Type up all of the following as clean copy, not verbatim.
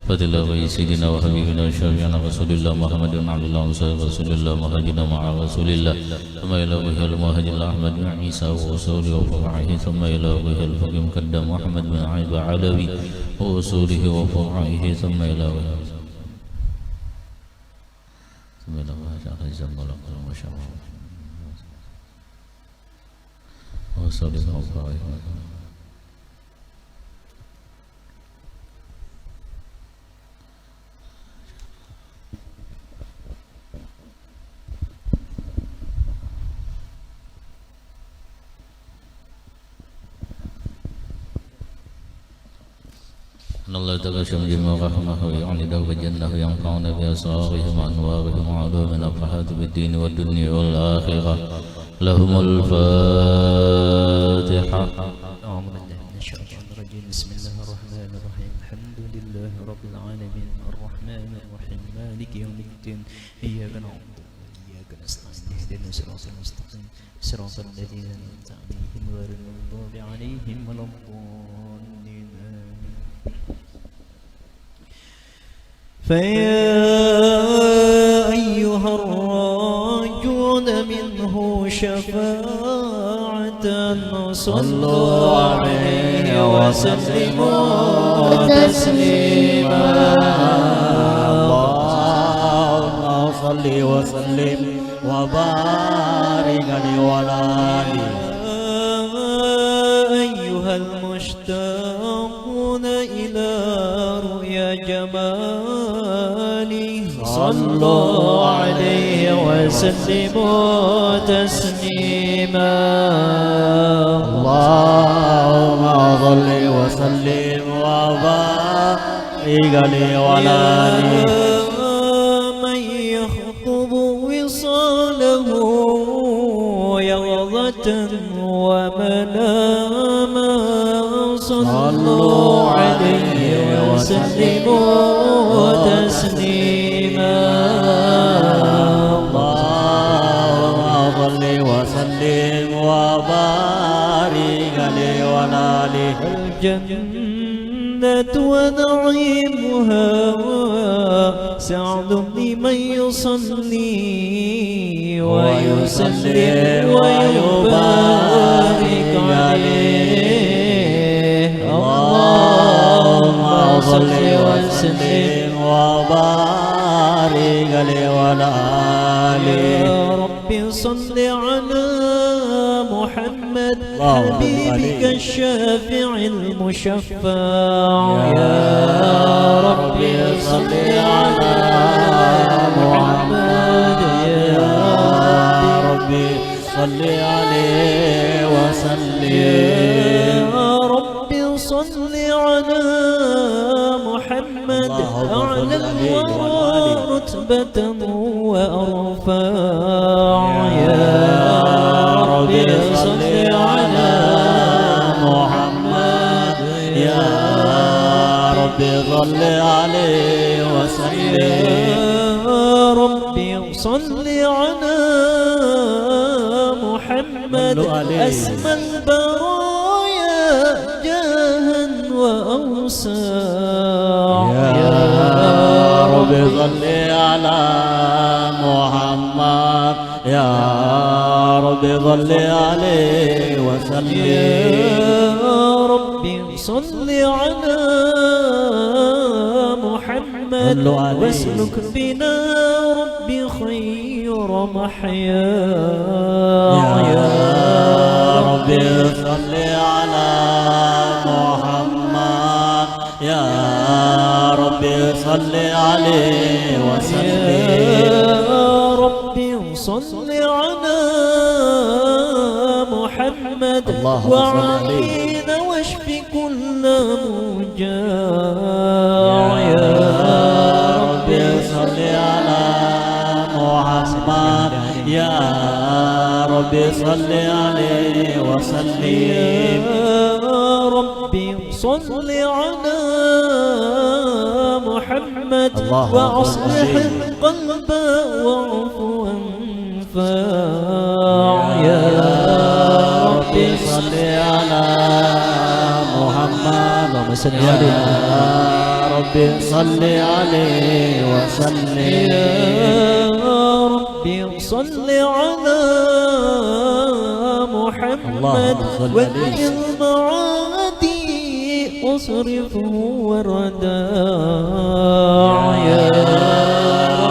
فضل سيدنا وحبيبنا وشفيعنا رسول الله محمد بن عبد الله رسول الله مهاجنا مع رسول الله ثم إلى وجه المهاجر أحمد بن عيسى وأصوله وفرعه ثم إلى وجه الفقيه مقدم محمد بن عيب علوي وأصوله وفرعه ثم إلى وجه وأصوله وفرعه إن الله تغشم جميع رحمه ويعني دوب الجنة ينفعنا بأسرارهم وأنوارهم وعلوم الأفحات بالدين والدنيا والآخرة لهم الفاتحة. أعوذ بالله من الشيطان الرجيم. بسم الله الرحمن الرحيم. الحمد لله رب العالمين الرحمن الرحيم مالك يوم الدين إياك نعبد وإياك نستعين اهدنا الصراط المستقيم صراط الذين أنعمت عليهم غير المغضوب عليهم ولا الضالين. فيا أيها الراجون منه شفاعة صلوا عليه وسلموا تسليما. اللهم صل وسلم وبارك عليه وعلى آله. أيها المشتاقون إلى رؤيا جماله صلوا عليه وسلموا تسليما. اللهم صل وسلم وبارك عليه وعلى آله. من يخطب وصاله يغضة ومناما صلوا عليه وسلموا تسليما. اللهم صل وسلم وبارك عليه وعلى آله. الجنة ونعيمها سعد لمن يصلي ويسلم ويبارك عليه. اللهم صل وسلم وبارك عليه وعلى آله. يا رب صل على محمد حبيبك الشافع المشفع. يا رب صل على محمد. يا رب صل عليه وسلم. يا رب صل على محمد أعلى الورى رتبة وأرفع. يا رب صل على محمد. يا رب صل عليه وسلم. يا رب صل على محمد أسمى البرايا جاها وأوسع. يا رب صل على محمد. يا رب صل عليه وسلم. يا رب صل على محمد واسلك بنا رب خير محيا. يا رب صل على محمد. يا رب صل عليه وسلم. يا رب صل على محمد وعافينا واشف كل موجاع. يا رب صل على محمد. يا رب صل عليه وسلم. يا رب صل على محمد وأصلح القلب وعفوا فاع. يا رب صل على محمد. يا ربي صل عليه وسلم يا ربي صل على محمد والمعادي أصرفه ورداع يا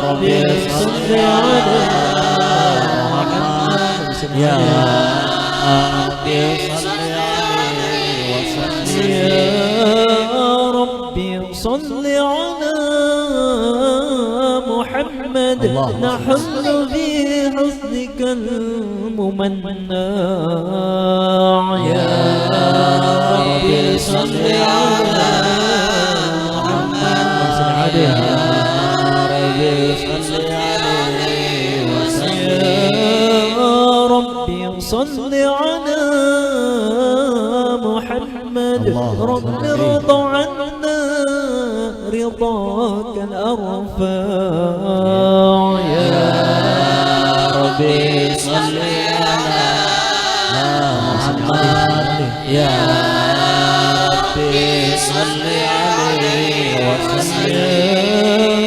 ربي صل على محمد يا ربي صل عليه وسلم يا ربي صل على محمد نحن في حسنك الممنع يا ربي صل على محمد يا ربي صل عليه وسلم يا ربي صل على محمد رب ارضى عنا رضاك الأرفع يا ربي صل على محمد يا ربي صل عليه وسلم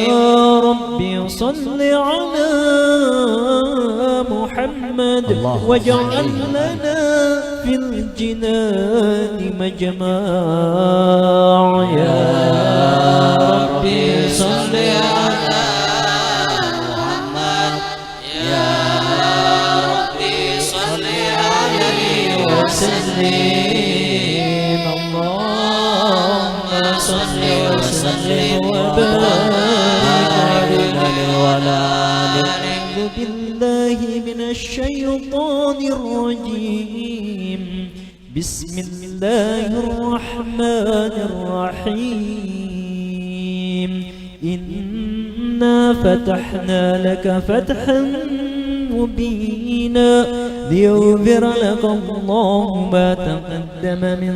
يا ربي صل على محمد واجعل لنا في الجنان مجمع يا ربي صل على محمد يا ربي صل عليه وسلم اللهم صل وسلم وبارك عليه وعلى آله بالله من الشيطان الرجيم بسم الله الرحمن الرحيم إنا فتحنا لك فتحا مبينا ليغفر لك الله ما تقدم من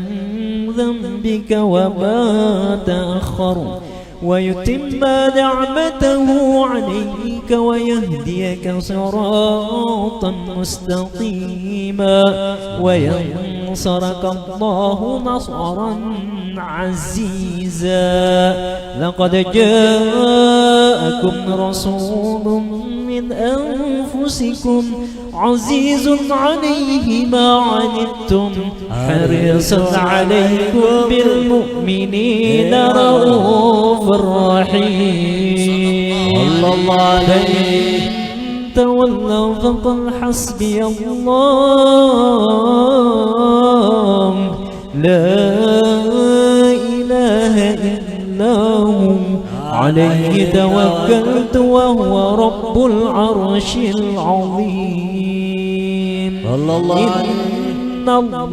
ذنبك وما تأخر ويتم نعمته عليك ويهديك صراطا مستقيما وينصرك الله نصرا عزيزا لقد جاءكم رسول من أنفسكم عزيز عليه ما عنتم حريص عليكم بالمؤمنين رؤوف رحيم صلى الله عليه تولوا فقل حسبي الله لا إله إلا هو عليه توكلت وهو رب العرش العظيم إن الله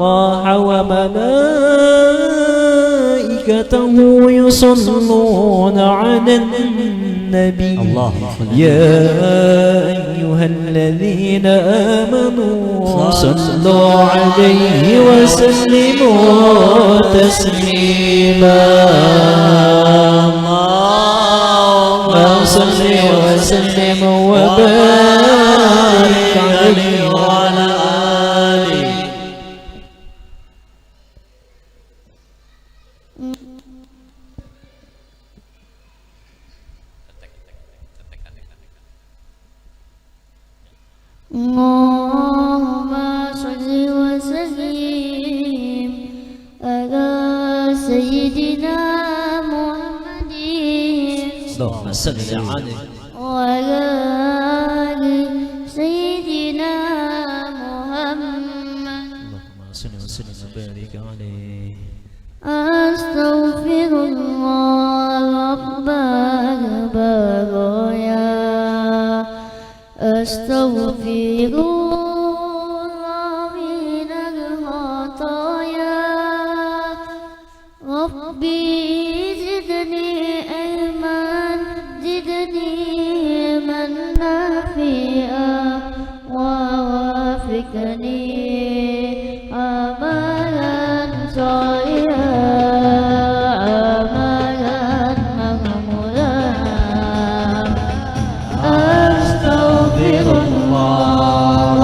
وملائكته يصلون على النبي يا أيها الذين آمنوا صلوا عليه وسلموا تسليما اللهم صل وسلم وبارك عليه وعلى آله اللهم صل وسلم على سيدنا محمد اللهم صل عليه وعلى آل سيدنا محمد اللهم صل وسلم وبارك عليه أستغفر الله رب البرايا أستغفر الله من الخطايا ربي زدني علما زدني من نافعا ووافقني عملا صالحا عملا مقبولا أستغفر الله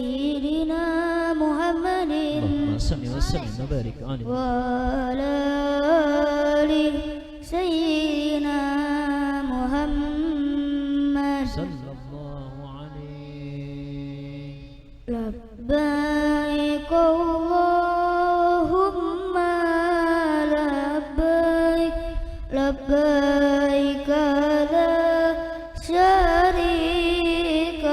سيدنا محمد اللهم صل وسلم وبارك عليه وعلى آل سيدنا محمد صلى الله عليه. لبيك اللهم لبيك لبيك لا شريك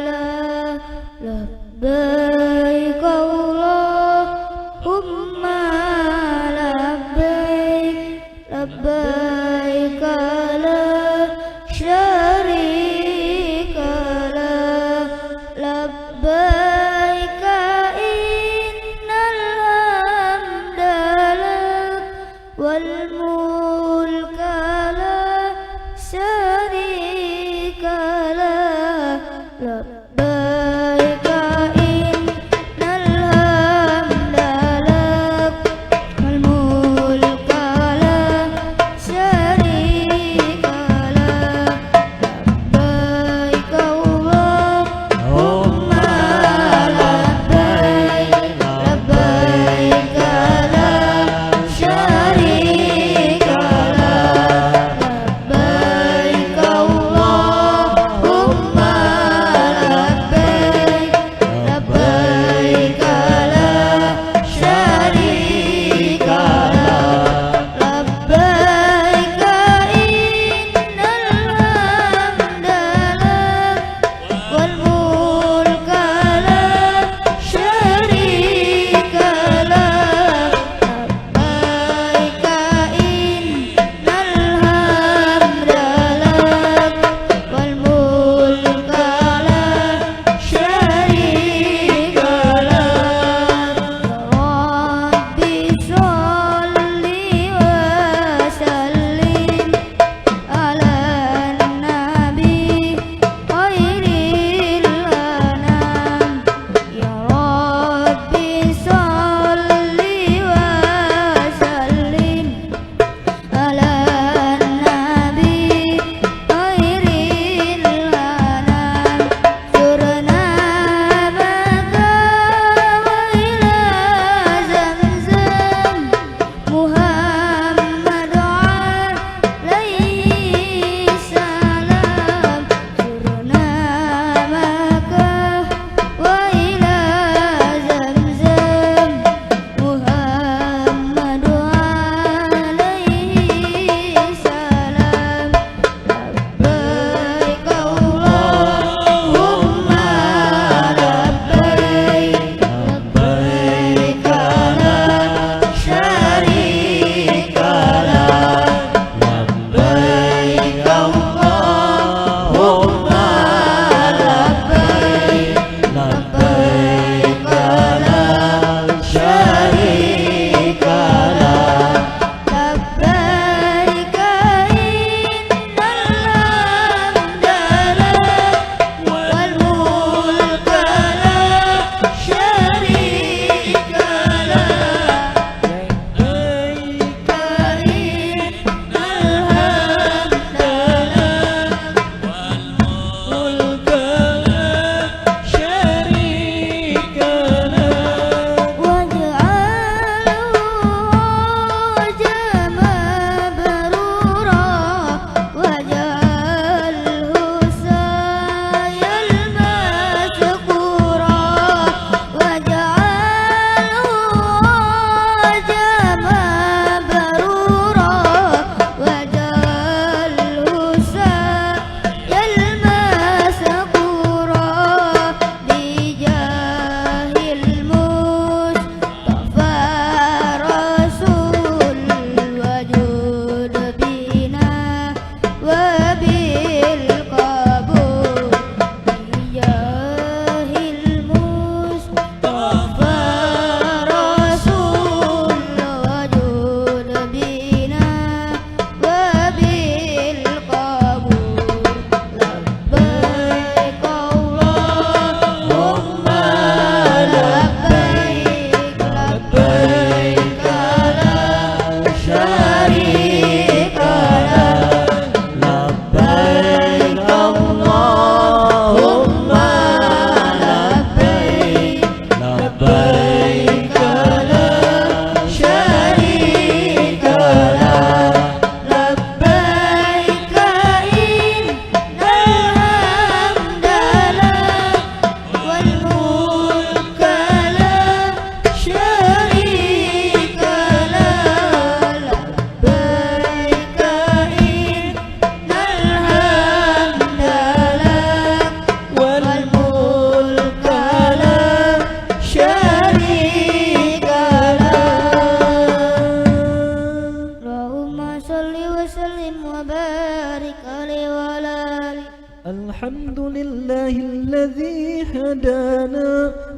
لك لبيك اللهم لبيك لبيك لا شريك لك لبيك إن الحمد لك والملك لا شريك لك لبيك إن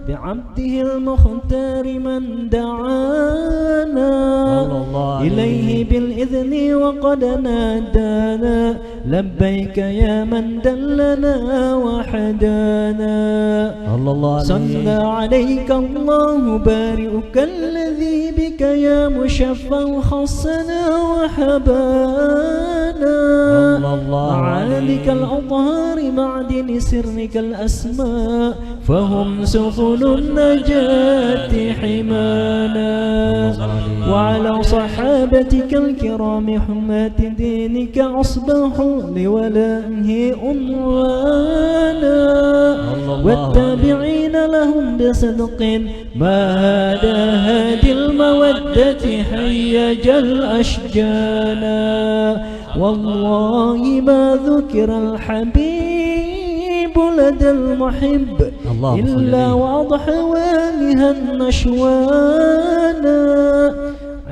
بعبده المختار من دعانا إليه بالإذن وقد نادانا لبيك يا من دلنا وحدانا صلى عليك الله بارئك الذي بك يا مشفع خصنا وحبانا معانك الأطهار معدن سرك الأسماء فهم سفن النجاة حمانا وعلى صحابتك الكرام حماة دينك أصبحوا لولائه أنوانا والتابعين لهم بصدق ما هذا هادي المودة حيج الأشجانا والله ما ذكر الحبيب لدى المحب إلا وأضحى والها نشوانا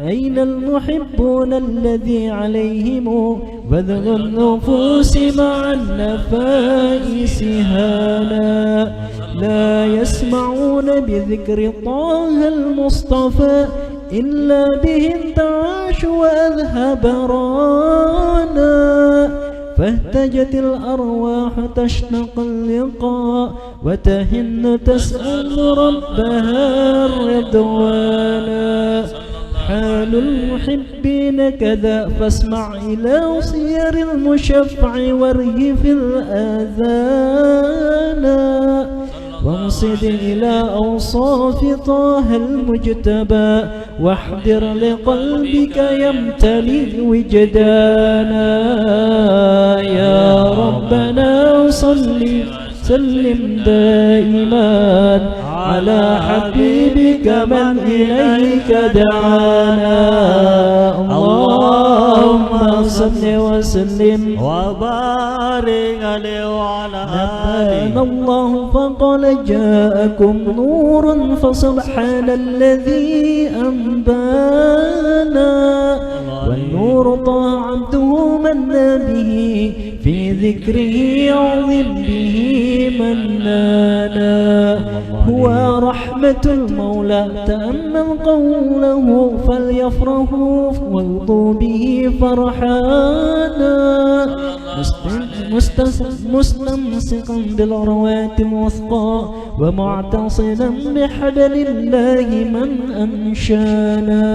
أين المحبون الذي عليهم بذل النفوس مع النفائس هانا لا يسمعون بذكر طه المصطفى إلا به انتعاش وأذهب رانا فاهتجت الأرواح تشتاق اللقاء وتهن تسأل ربها الرضوانا حال المحبين كذا فاسمع إلى صير المشفع وارهف الآذانا وانصت إلى أوصاف طه المجتبى واحضر لقلبك يمتلئ وجدانا يا ربنا صل سلم دائما على حبيبك من إليك دعانا اللهم صل وسلم وبارك عليه وعلى آله الله فقال جاءكم نور فسبحان الذي أنبانا والنور طه عبده من به في ذكره يعظم به منانا هو رحمة المولى تأمل قوله فليفرحوا وارضوا به فرحانا مستمسكا بالعروات الوثقى ومعتصما بحبل الله من أنشانا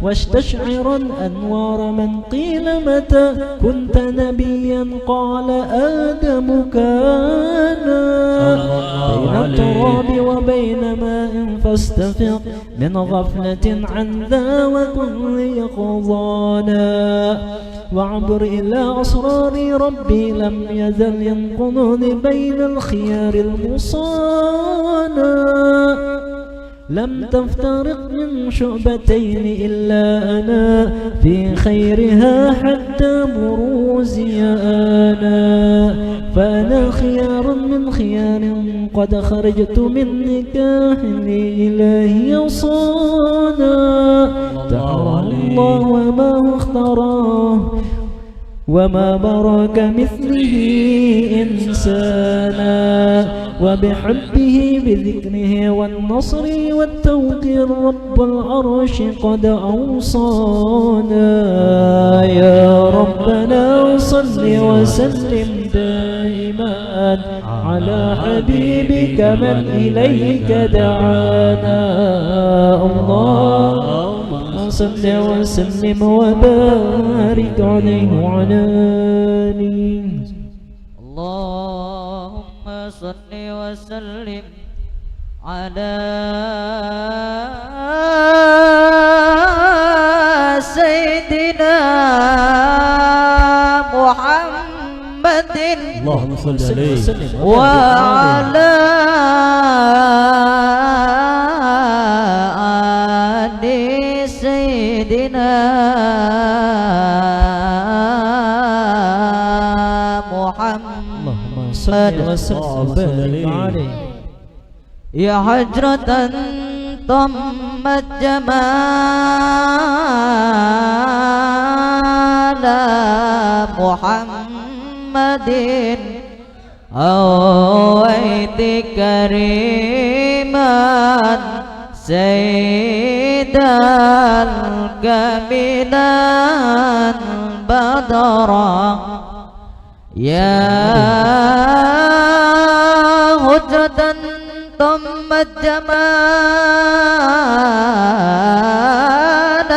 واستشعرا أنوار من قيل متى كنت نبيا قال آدم كان بين التراب وبين ماء فاستفق من غفلة عن ذا وكن يقظانا وعبر إلى أسرار ربي لم يزل ينقضني بين الخيار المصانا لم تفترق من شعبتين إلا أنا في خيرها حتى بروزي أنا فأنا خيار من خيار قد خرجت من نكاح لإلهي صانا تعالى الله وما اختاراه وما برك مثله إنسانا وبحبه بذكره والنصر والتوقير رب العرش قد أوصانا يا ربنا صل وسلم دائما على حبيبك من إليك دعانا اللهم صل وسلم وبارك عليه وعلى آله اللهم صل وسلم على سيدنا محمد اللهم صل عليه وعلى آل سيدنا محمد صل وسلم عليه يا حجرة طمت جمال محمد أويت كريما سيدا كاملا بدرا يا هجرة ضمت جمال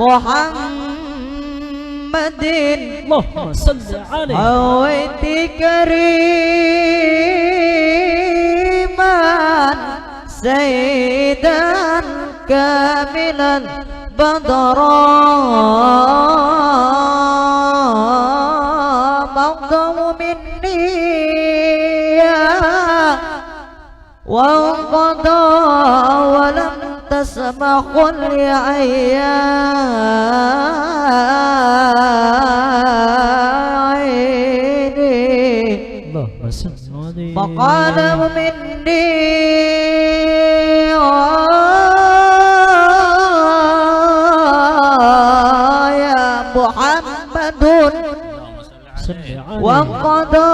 محمد اللهم صل عليه هويت كريما سيدا كاملا بدرا مقدم مني وانقضى ولم تسمح لعيني اللهم صل عليه فقال مني يا محمد وانقضى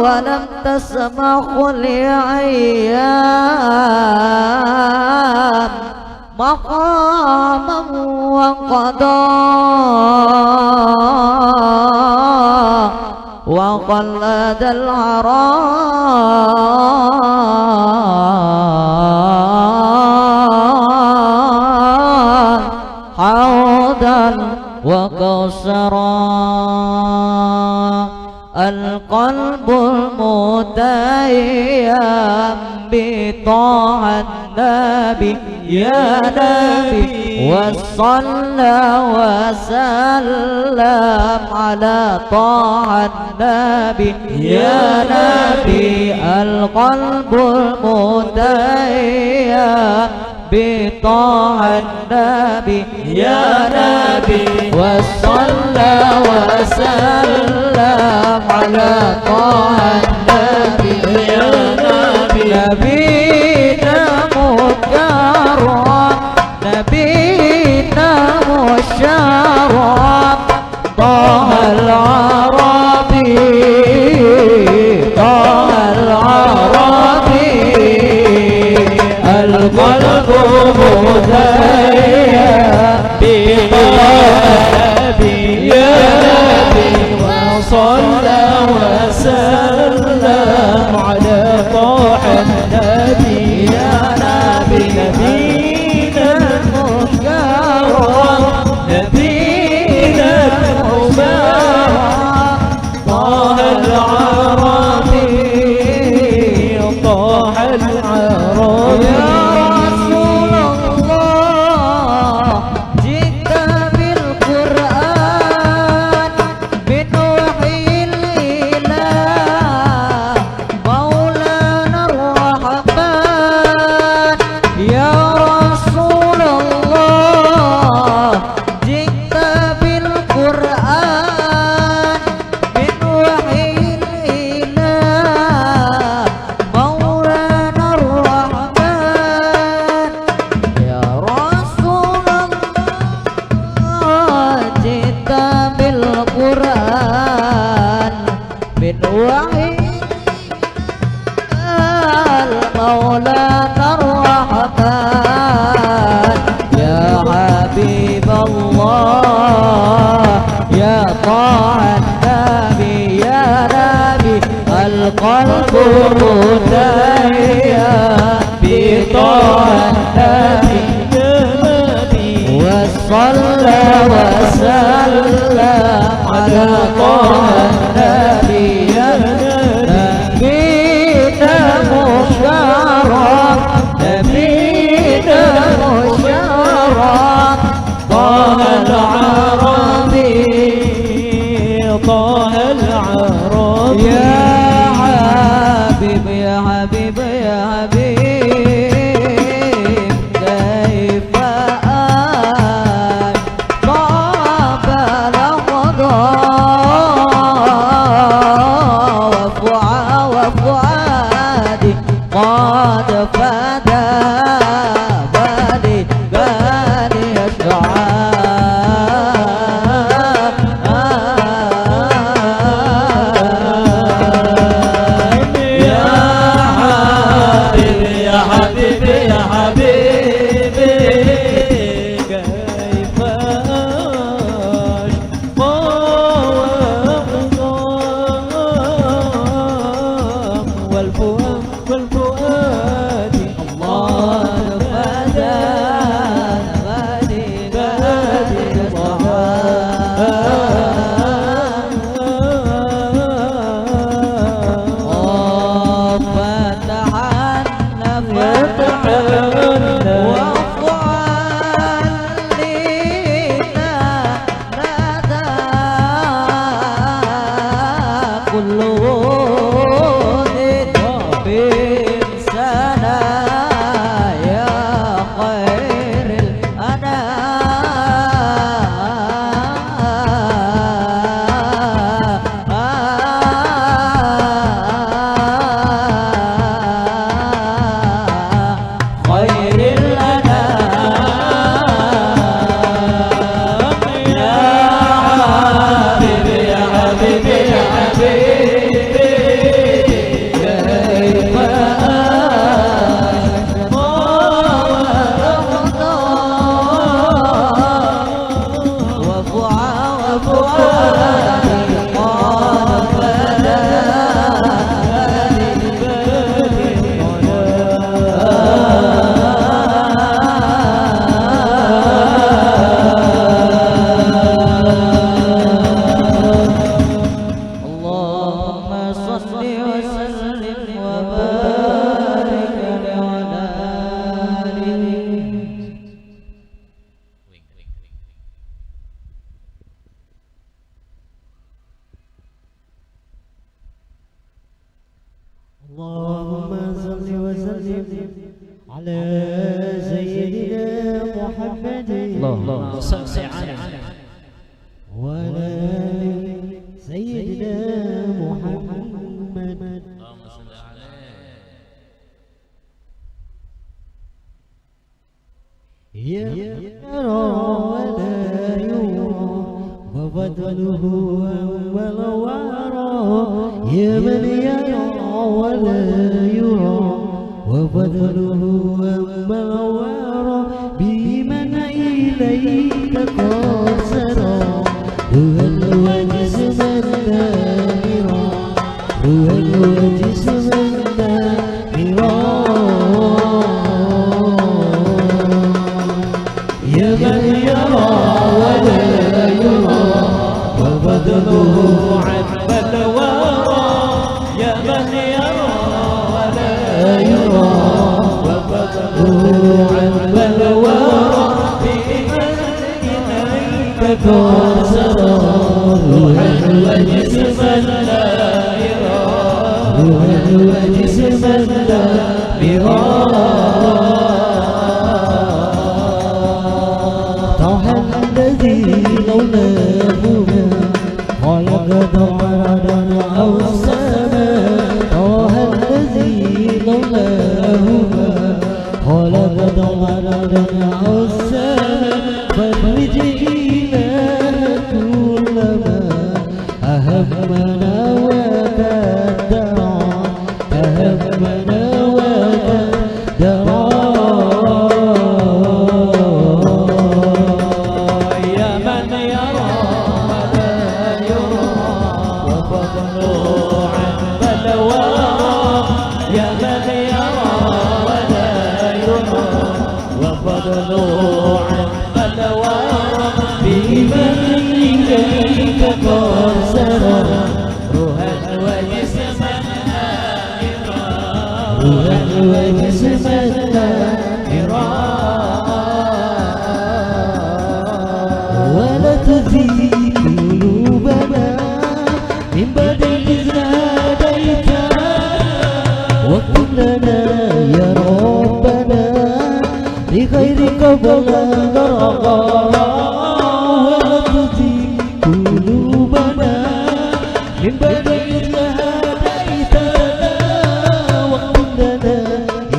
ولم تسمح لأيام مقاما وانقضى وقلد العران حوضا وكوثرا القلب المتيم بطاعة النبي يا نبي وصلى وسلم على طاعة النبي يا نبي القلب المتيم بطاعة النبي يا نبي وصلى وسلم على طاعة النبي يا نبي نبينا مكرم نبينا مشرف طه العربي طه العربي القلب متيم بطاعة يا نبي وصلى وسلم على طه النبي يا نبي نبينا المشرف نبينا المبارك طه العربي طه العربي يا رسول الله جئت بالقرآن من وحي الإله مولانا الرحمن يا رسول الله جئت بالقرآن من وحي الإله مولانا الرحمن يا رسول الله جئت بالقرآن من وحي مولانا الرحمن يا حبيب الله يا طاعة النبي يا نبي القلب متيم بطاعة النبي يا نبي وصلى وسلم على طه النبي يا نبينا مشرف نبينا مشرف طه العربي طه العربي يا حبيب يا حبيب يا حبيب كيف طاب القضاء وفؤادي قد فدى بالي الشعاع اللهم صل وسلم على سيدنا محمد اللهم صل على وعلى سيدنا محمد يرى ولا يرى وفضله أول وارى يا من يرى ولا يرى وفضله أول وارى بمن إليك قد سرى هو الوجس من لا يرى هو الوجس من لا يرى يا من يرى ولا يرى وفضله عم الورى يا من يرى ولا يرى وفضله عم الورى بمن إليك قد سرى روح الوجس من لا يرى روح الوجس من لا يرى لولاه خلق دارنا أو السماء طه الذي لولاه خلق دارنا أو السماء فرج إله كلما أهمنا وكدرا أهمنا وكدرا ولا تزيد قلوبنا من بعد إذ هديتنا وكن لنا يا ربنا لغيرك بلغ رغبا ولا تزيد قلوبنا من بعد إذ هديتنا وكن لنا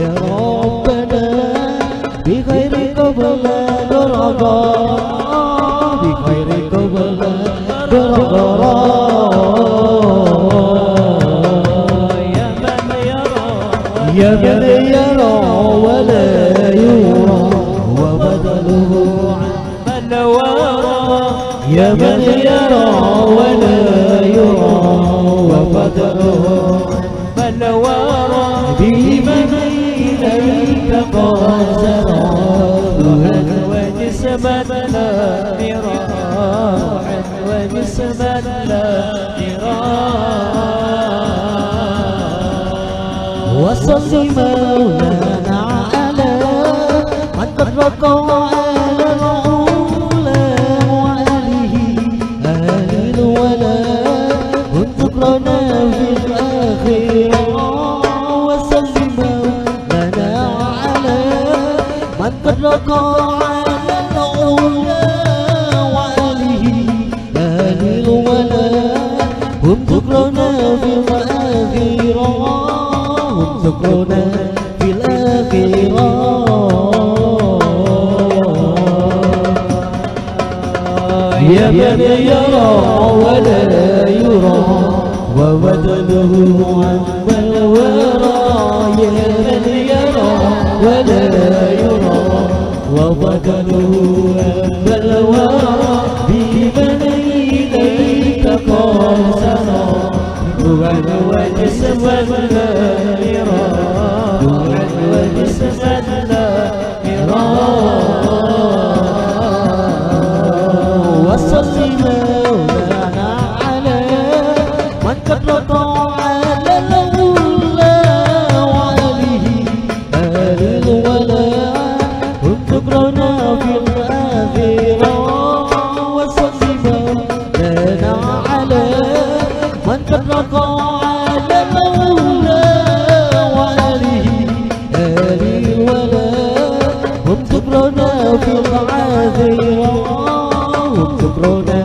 يا ربنا بغيرك بلغ رغبا بغيرك بلغ رغبا يا من يرى ولا يرى وبدله عن ورى يا من يرى ولا يرى وبدله عن ورى بمن إليك قد سرى روحا وجسما لا يرى روحا وجسما لا يرى وصل مولانا على رقى على العلا وآله آل الولا وذكرنا في الآخرة وسلم لنا على من قد رقى على العلا وآله آل الولا هم ذكرنا في الآخرة هم ذكرنا في الآخرة يا من يرى ولا يرى وبدله عن الورى يا من يرى ولا يرى وبدله عن الورى بمن إليك قاصرا روحا وجسما لا يرى روحا وجسما لا يرى وصل مولانا على من قد رقى على الأولى وآله آل الولا هم ذكرنا في الآخرة وصل مولانا على من قد رقى على الأولى وآله آل الولا هم ذكرنا في الآخرة ذكرنا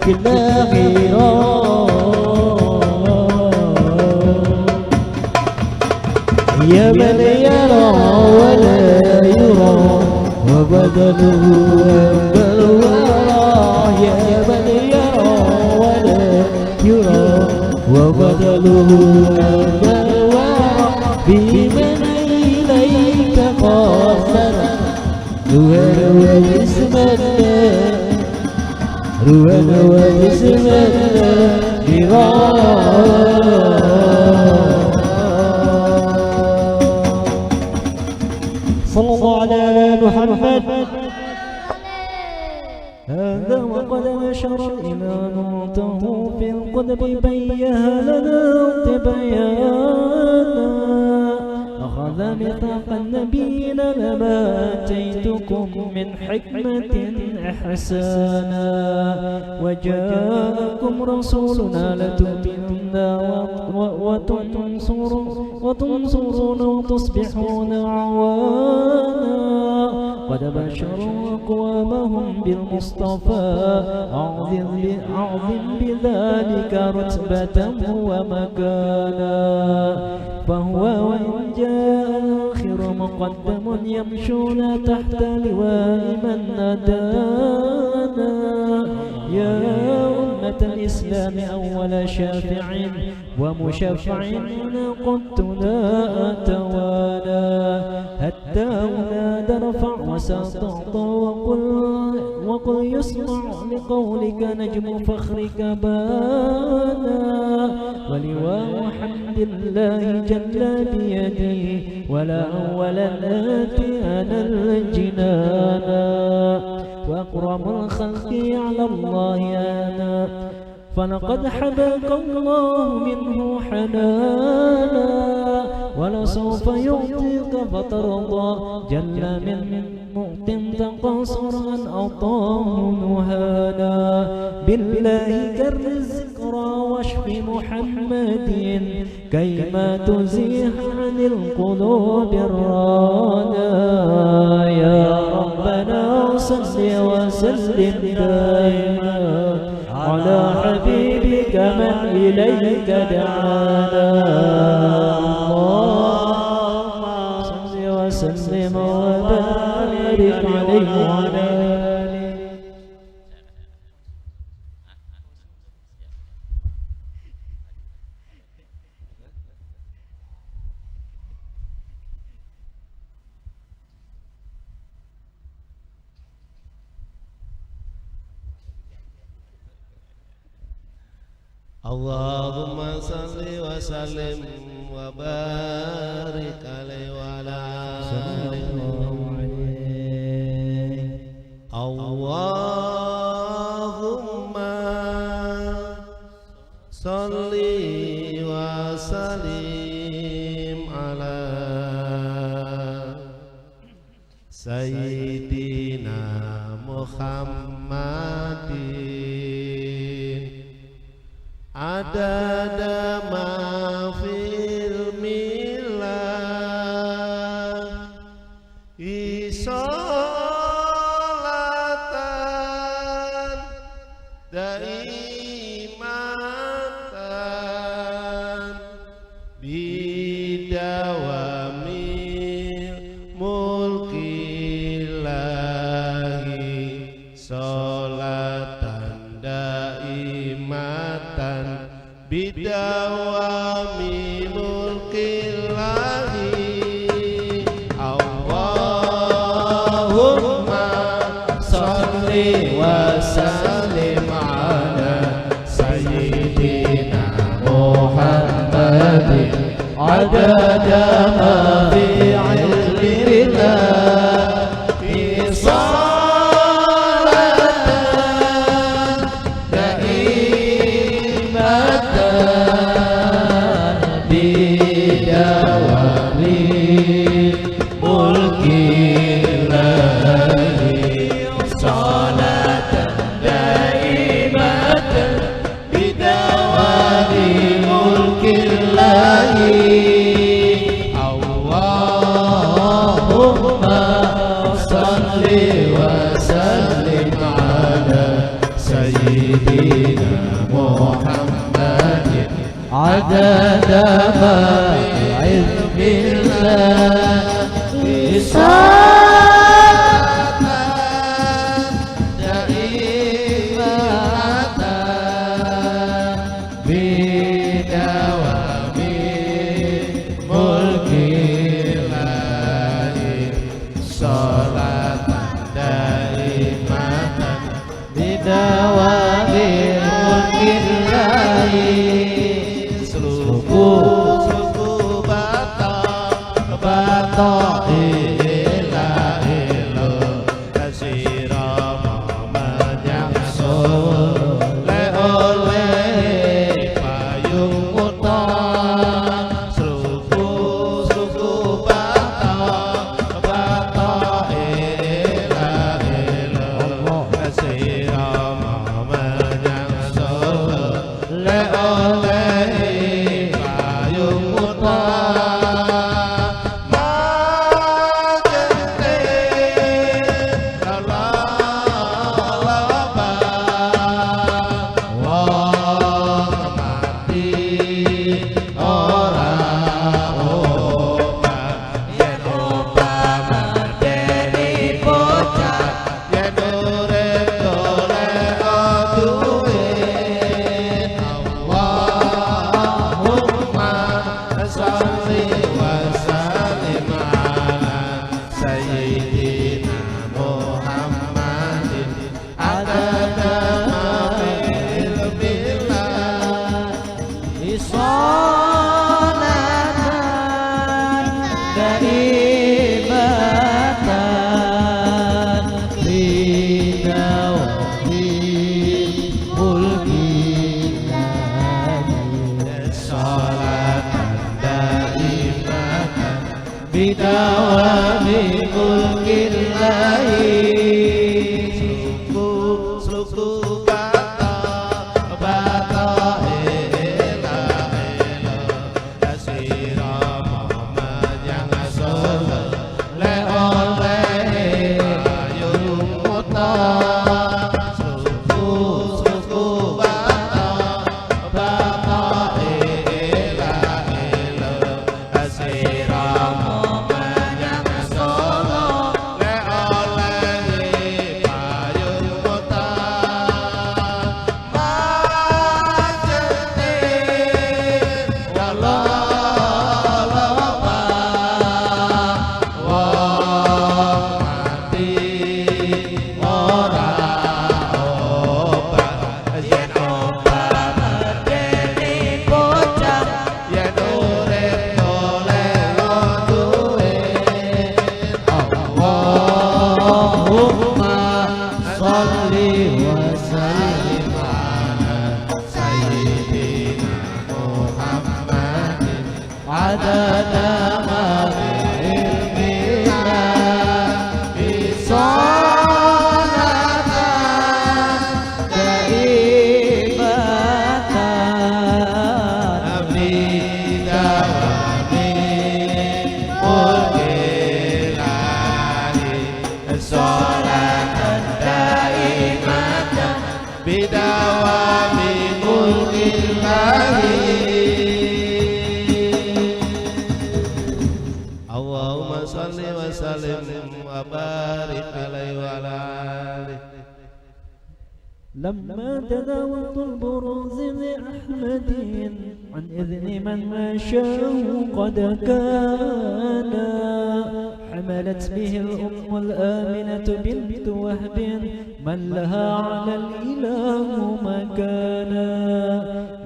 في الآخرة يا من يرى ولا يرى وبدله أنبى الورى يا من يرى ولا يرى وبدله أنبى الورى بمن إليك قاصر روحا وجسما روحا وجسما صلى الله على محمد هذا وقد أشار الإمام موته في القدب بيها لنا تبيانا أخذ ميثاق النبيين لما آتيتكم من حكمة إحسانا وجاءكم رسولنا لتؤمنن وتنصرون وتصبحون عوانا قد بشروا أقوامهم بالمصطفى أعظم بذلك رتبة ومكانا فهو وإن جاء الآخر مقدم يمشون تحت لواء من ندانا يا أمة الإسلام أول شافع ومشفع قلت لا أتوالى حتى أولاد رفع وسطعط وقل يسمع لقولك نجم فخرك بانا ولواء حمد الله جل بيدي ولا أول الآتي أنا الجنانا وأكرم الخلق على الله أنا فلقد حباك الله منه حنانا ولسوف يعطيك فترضى جل من مؤت تقصر أن أعطاه نهانا بالله كر الذكرى واشف محمد كيما تزيح عن القلوب الرانا يا ربنا صل وسلم دائما على حبيبك من إليك دعانا اللهم صل وسلم وبارك عليه وعلى آله اللهم صل وسلم وبارك عليه وعلى آله اللهم صل وسلم على Sayyidina Muhammadin adada ma fil milah isolatan daimatan bidawamil mulkillahi solatan daimatan bidawami mulkillahi Allahumma salli wa sallim ala sayyidina Muhammadin adada ma fi ilmillah fi salatan daimatan bidawami mulkillahi salatan daimatan bidawami mulkillahi Allahumma salli wa sallim ala sayyidina Muhammadin adada ma ilmillah bisalatan daimatan bidawami mulkillahi salatan daimatan bidawami mulkillahi suku bata ilah ilah kasira Muhammad yang soleh oleh payung utang suku bata ilah ilah kasira Muhammad yang soleh oleh payung utang وسلم وبارك عليه وعلى آله. لما تداولت البروز لأحمد عن إذن من مشاه قد كان حملت به الأم الآمنة بنت وهب من لها على الإله مكانا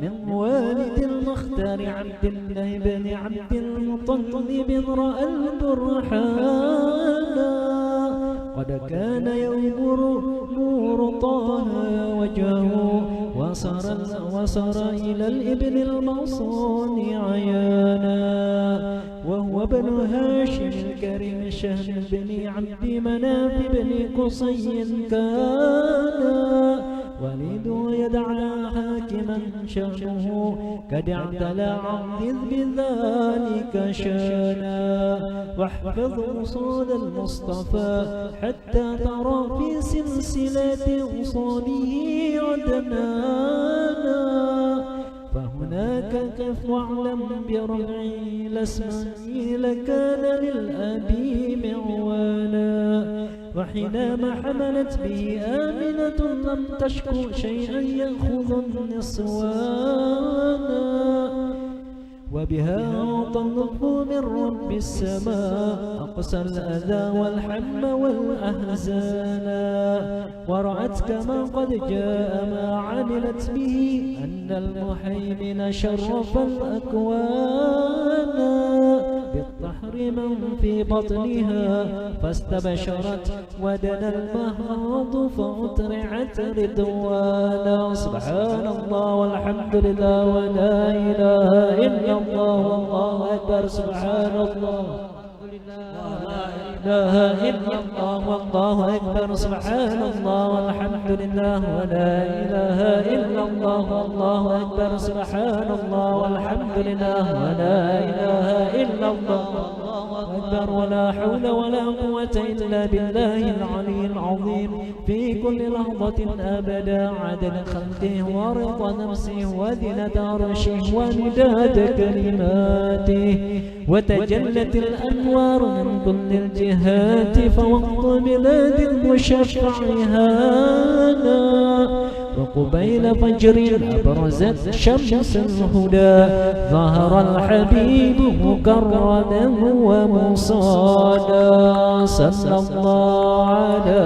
من والد المختار عبد الله بن عبد المطلب رأى البرهانا قد كان ينظر نور طه وجهه وصار إلى الابن المصون عيانا وهو ابن هاشم الكريم شهم بن عبد مناف بن قصي كان ولده يدعى حاكما شأنه قد اعتلى عضد بذلك شانا واحفظ أصول المصطفى حتى ترى في سلسلة أصوله عدنانا فهناك كف واعلم برفعي لاسمي لكان للأبي معوانا وحينما حملت به آمنة لم تشكو شيئا يأخذ النسوانا وبها أعطى اللطف من رب السماء أقصى الأذى والحم والأحزانا ورأت كما قد جاء ما عملت به أن المهيمن شرف الأكوان بالطهر من في بطنها فاستبشرت ودنا المهاض فأطرعت رضوانا سبحان الله والحمد لله ولا إله إلا الله والله أكبر سبحان الله لا إله إلا الله والله أكبر سبحان الله والحمد لله ولا إله إلا الله والله أكبر سبحان الله والحمد لله ولا إله إلا الله أكبر ولا حول ولا قوة إلا بالله العلي العظيم في كل لحظة أبدا عدد خلقه ورضا نفسه وزنة عرشه ومداد كلماته وتجلت الأنوار من كل الجهات فوقت بلاد المشفع هانا وقبيل فجر أبرزت شمس الهدى ظهر الحبيب مكرما ومصادا صلى الله على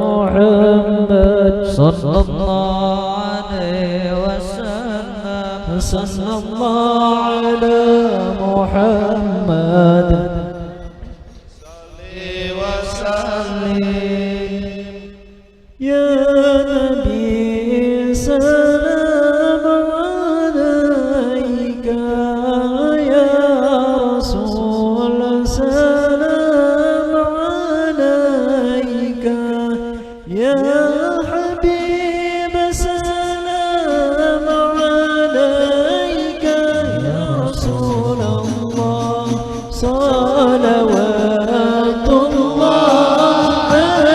محمد صلى الله عليه وسلم صلى الله على محمد صل وسلم يا نبي سلام عليك يا رسول سلام عليك يا حبيب سلام عليك يا رسول الله صلوات الله عليك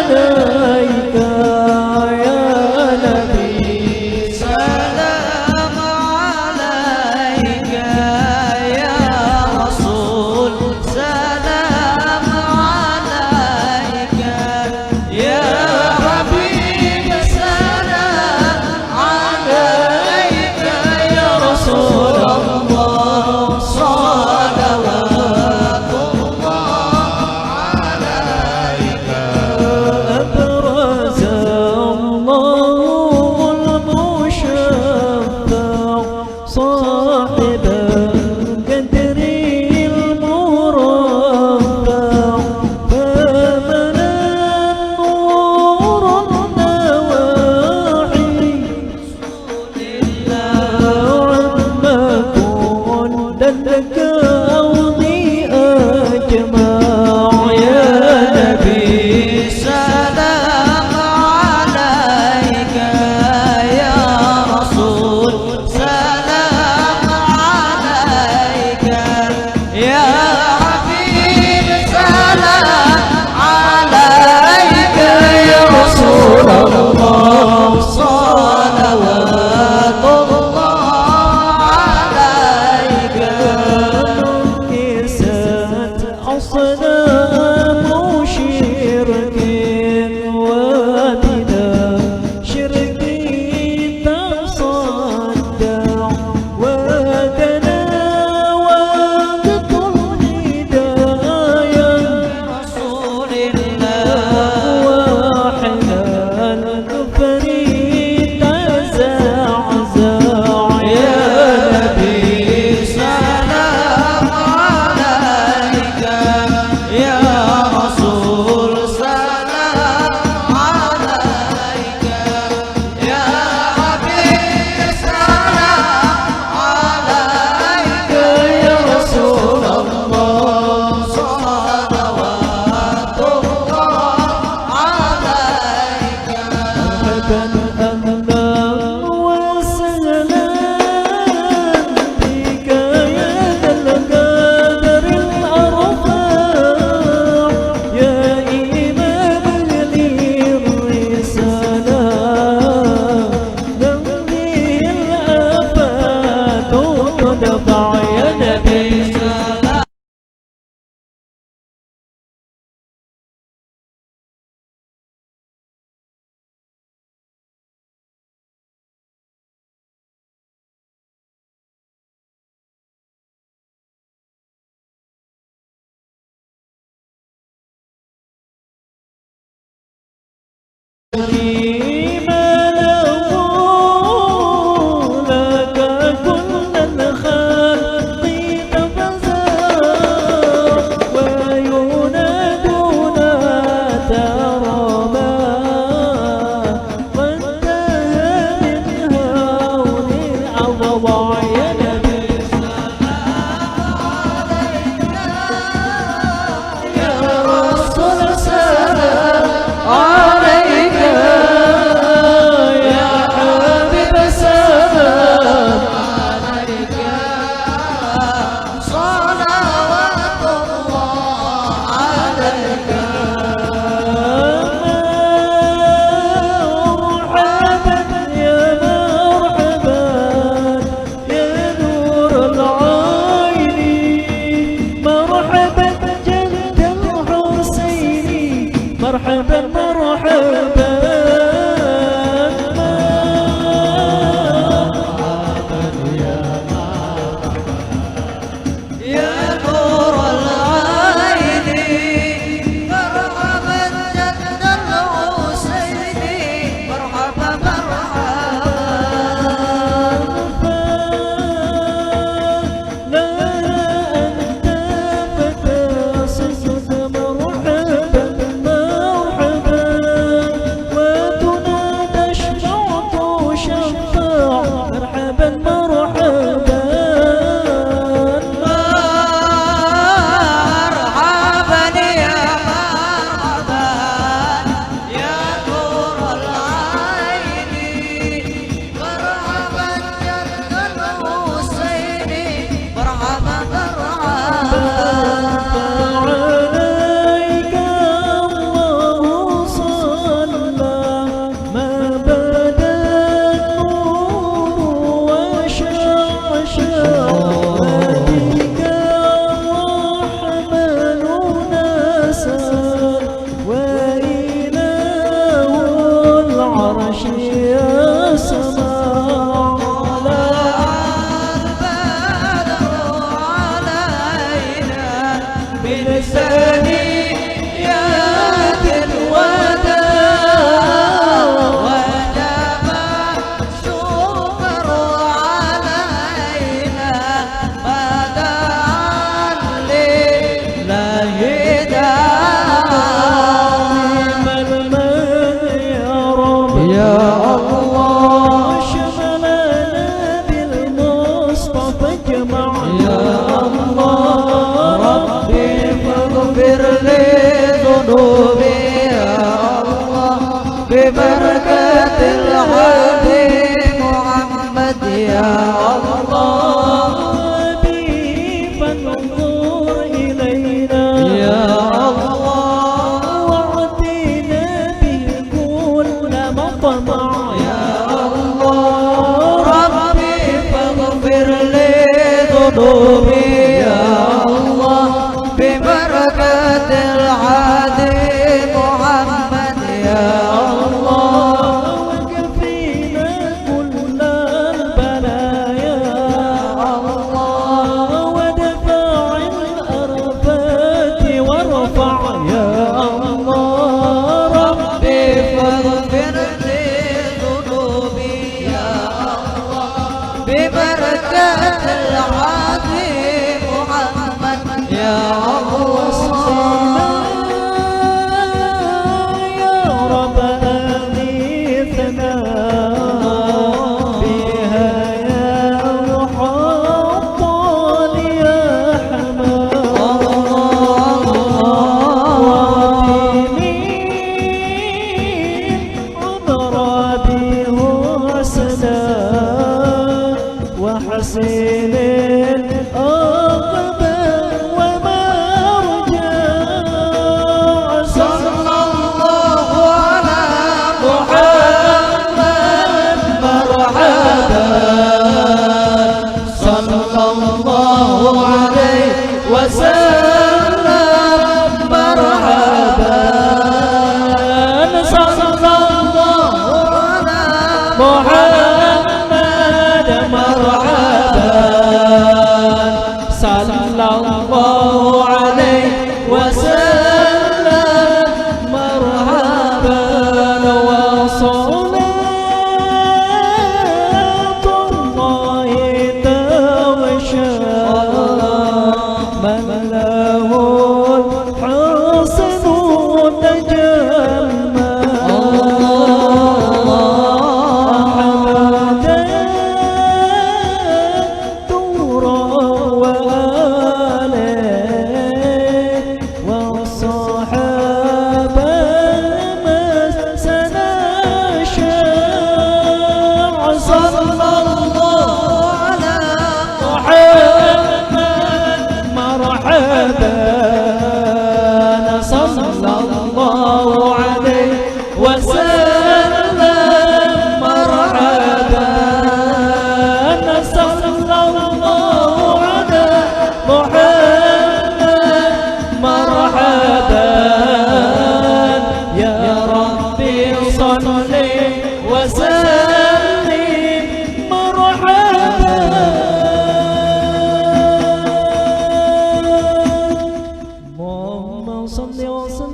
مرحبا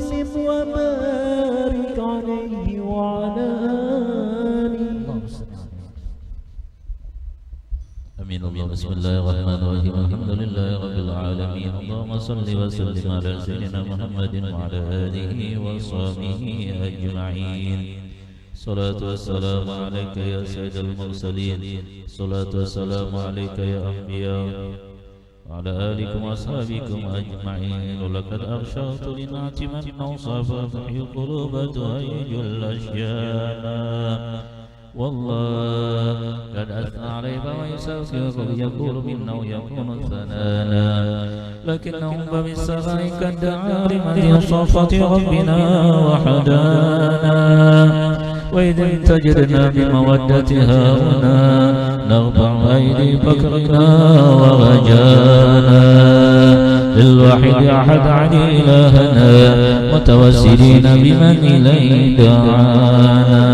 وسلم وبارك عليه وعلى آله. آمين. الله بسم الله الرحمن الرحيم. الحمد لله رب العالمين. اللهم صل وسلم على سيدنا محمد وعلى آله وصحبه أجمعين. الصلاة والسلام عليك يا سيد المرسلين. الصلاة والسلام عليك يا أنبياء وعلى آلكم وأصحابكم أجمعين. ولقد أرشدت لنعت من أوصاف تحيي القلوب تهيج الأشياء. والله قد أثنى عليه ويسافر يقول منا ويكون ثنانا، لكنهم بمسخاء كالدعاء لمن صفة ربنا وحدانا. وإذ انتجرنا بمودتها هنا نرفع أيدي فكرنا ورجانا للواحد أحد عن إلهنا متوسلين بمن إليه دعانا.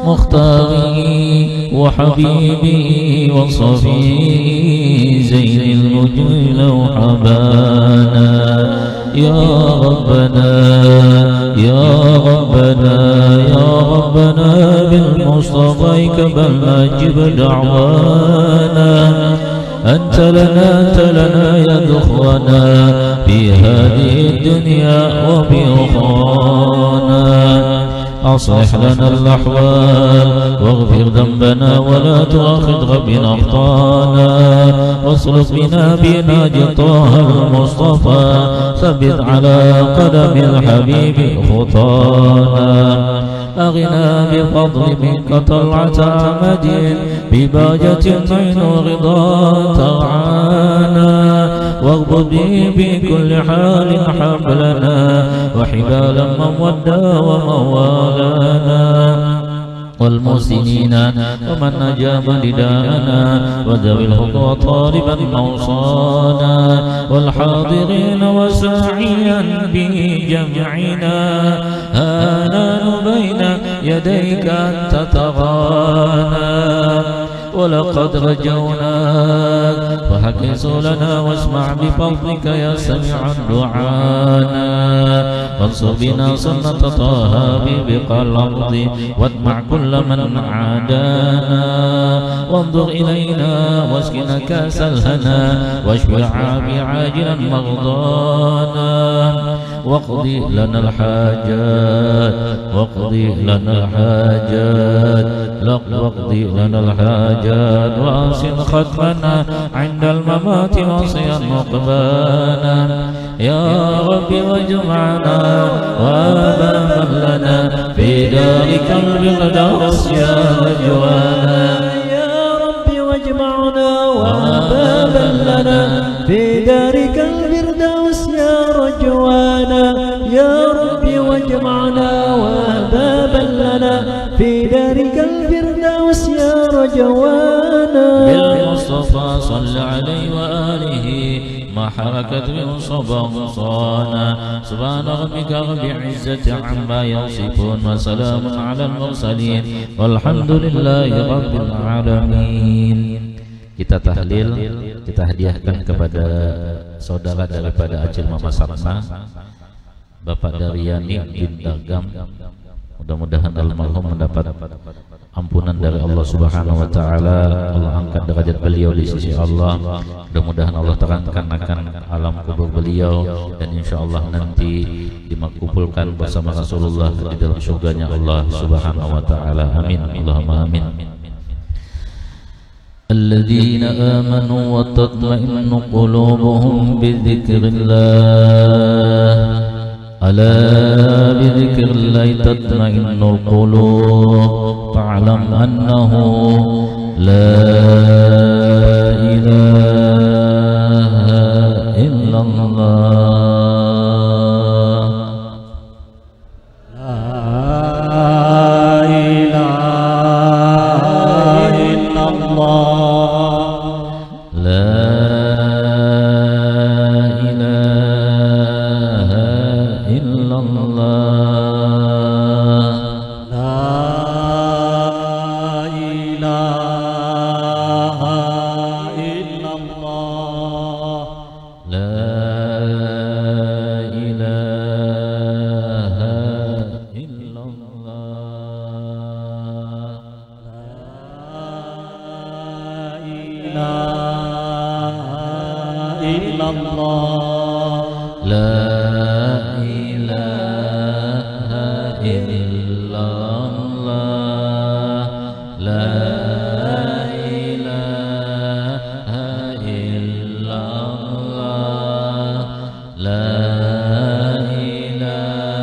مختاري وحبيبي وصفي زين الوجه لو حبانا. يا ربنا يا ربنا يا ربنا بالمصطفى قبل أجب دعوانا. أنت لنا يا ذخرنا في هذه الدنيا وبأخرانا. أصلح لنا الأحوال واغفر ذنبنا ولا تؤاخذ بنا أخطانا. واسلك بنا بناج طه المصطفى ثبت على قدم الحبيب خطانا. أغنى بفضل منك طلعة عمد بباجة عين رضا ترعانا. واغبط به بكل حال حبلنا وحبالا من ودى وموالانا. والمحسنين ومن أجاب نداءنا وذوي الحقوق طالبا موصانا. والحاضرين وساعيا به جمعنا هانان بين يديك أنت ترانا. ولقد رجوناك فحكس لنا واسمع بفضلك يا سميع دعانا. وانصر بنا سنة طه ببقى الأرض واتمع كل من عادانا. وانظر إلينا واسقنا كاس الهنا واشف عابي عاجلا مرضانا. واقضي لنا الحاجات واقضي لنا الحاجات واقضي لنا الحاجات وأحسن ختمنا عند الممات وصيا مقبانا. يا رب واجمعنا وابا لنا في دارك الفردوس يا رجوانا. يا رب واجمعنا وبابا لنا في دارك الفردوس يا رجوانا. يا رب واجمعنا وبابا لنا في دارك الفردوس يا رجوانا. بالمصطفى صل عليه وآله ما حركت من صبا صانا. سبحان ربك رب العزة عما يصفون وسلام على المرسلين والحمد لله رب العالمين. Kita tahlil, kita hadiahkan kepada saudara daripada Acil Mama Sarna, Bapak Daryani bin Dagam. Mudah-mudahan almarhum mendapat ampunan dari Allah Subhanahu wa taala. Allah angkat derajat beliau di sisi Allah. Mudah-mudahan Allah terangkan akan alam kubur beliau dan insyaallah nanti dimakbulkan bersama Rasulullah di dalam surganya Allah Subhanahu wa taala. Amin. Allahumma amin. الذين آمنوا وتطمئن قلوبهم بذكر الله. ألا بذكر الله تطمئن القلوب. فاعلم أنه لا إله إلا الله. لا إله illallah. La ilaha illallah. La ilaha illallah. La ilaha illallah.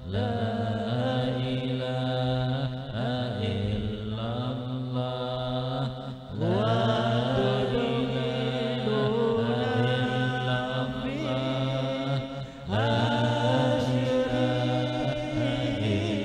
La ilaha illallah. La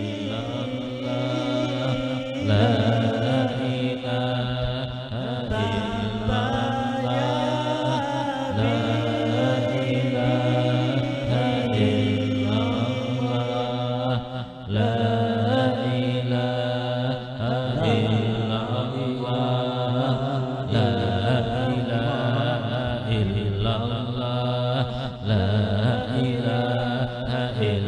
ilaha illallah. La ilaha illallah. La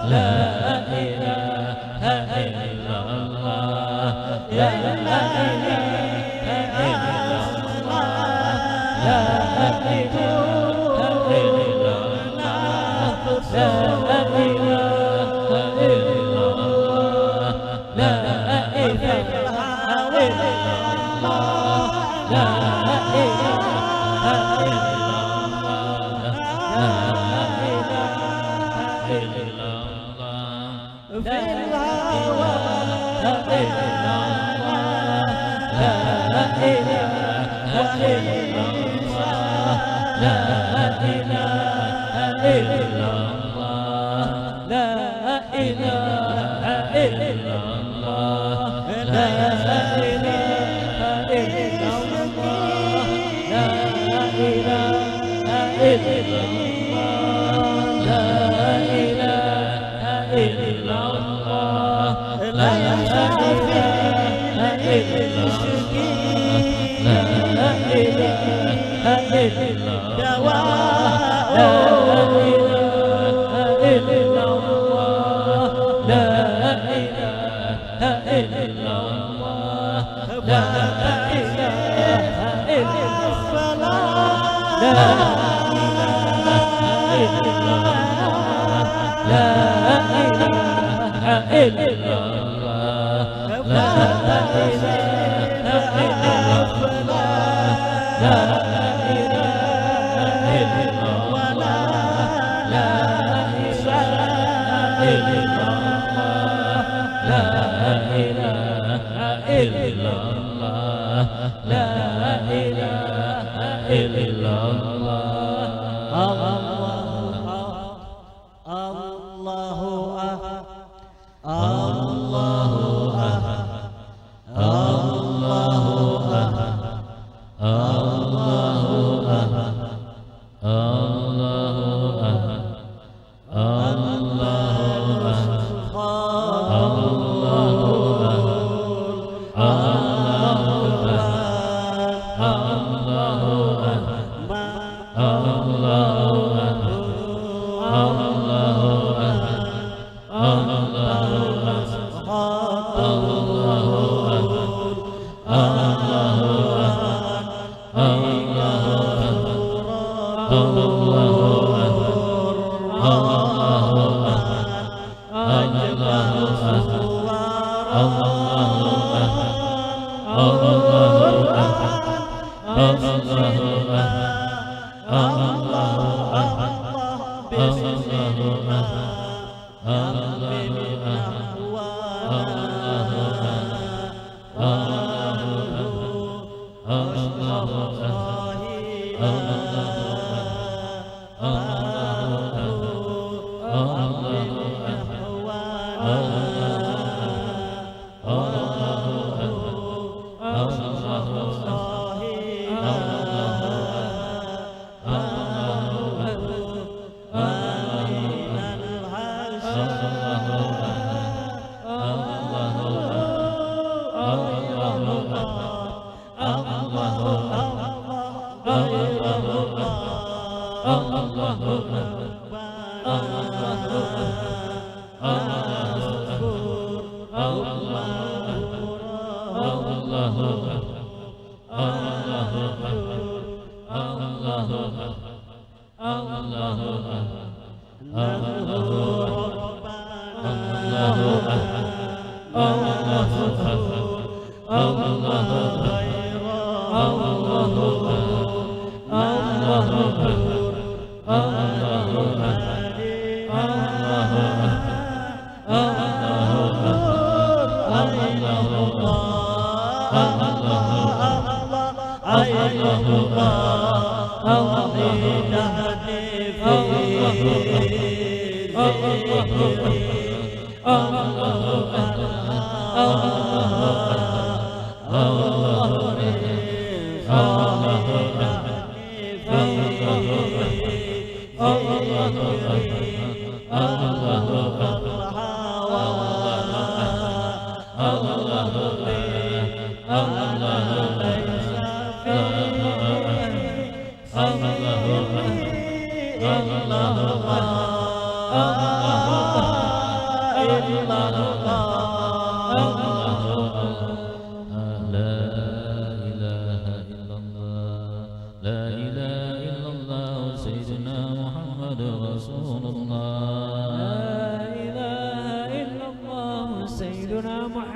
La ilaha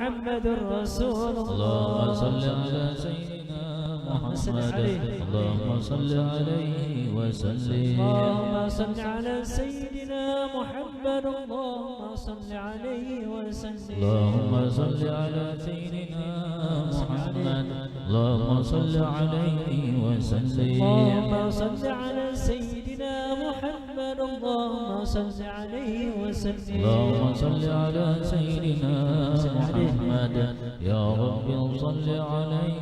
محمد رسول اللهم صل الله. على سيدنا محمد اللهم صل عليه وسلم اللهم صل على سيدنا محمد اللهم صل عليه وسلم. اللهم صل على سيدنا محمد اللهم صل عليه وسلم اللهم صل على سيدنا محمد اللهم صل عليه وسلم. اللهم صل على سيدنا محمد يا رب صل عليه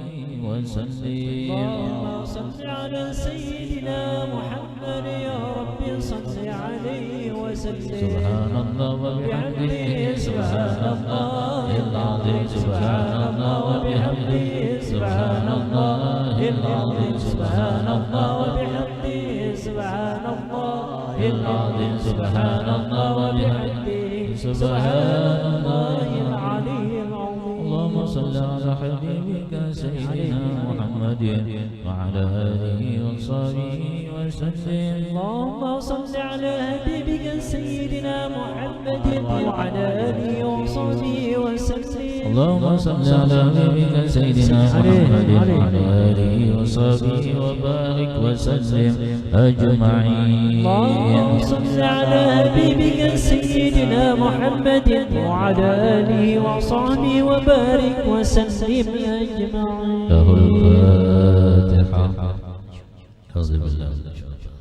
وسلم. اللهم صل على سيدنا محمد يا رب صل عليه وسلم. سبحان الله وبحمده سبحان الله العظيم سبحان الله وبحمده سبحان الله العظيم سبحان الله وبحمده سبحان الله العظيم سبحان الله وبحمده سبحان الله العلي العظيم. اللهم صل على حبيبك سيدنا محمد وعلى آله وصحبه وسلم. اللهم صل على حبيبك سيدنا محمد وعلى آله وصحبه وسلم. اللهم صل على حبيبك سيدنا محمد وعلى آله وصحبه وبارك وسلم أجمعين. اللهم صل على حبيبك سيدنا محمد وعلى آله وصحبه وبارك وسلم أجمعين. له الفاتحة. أعوذ بالله من الشيطان.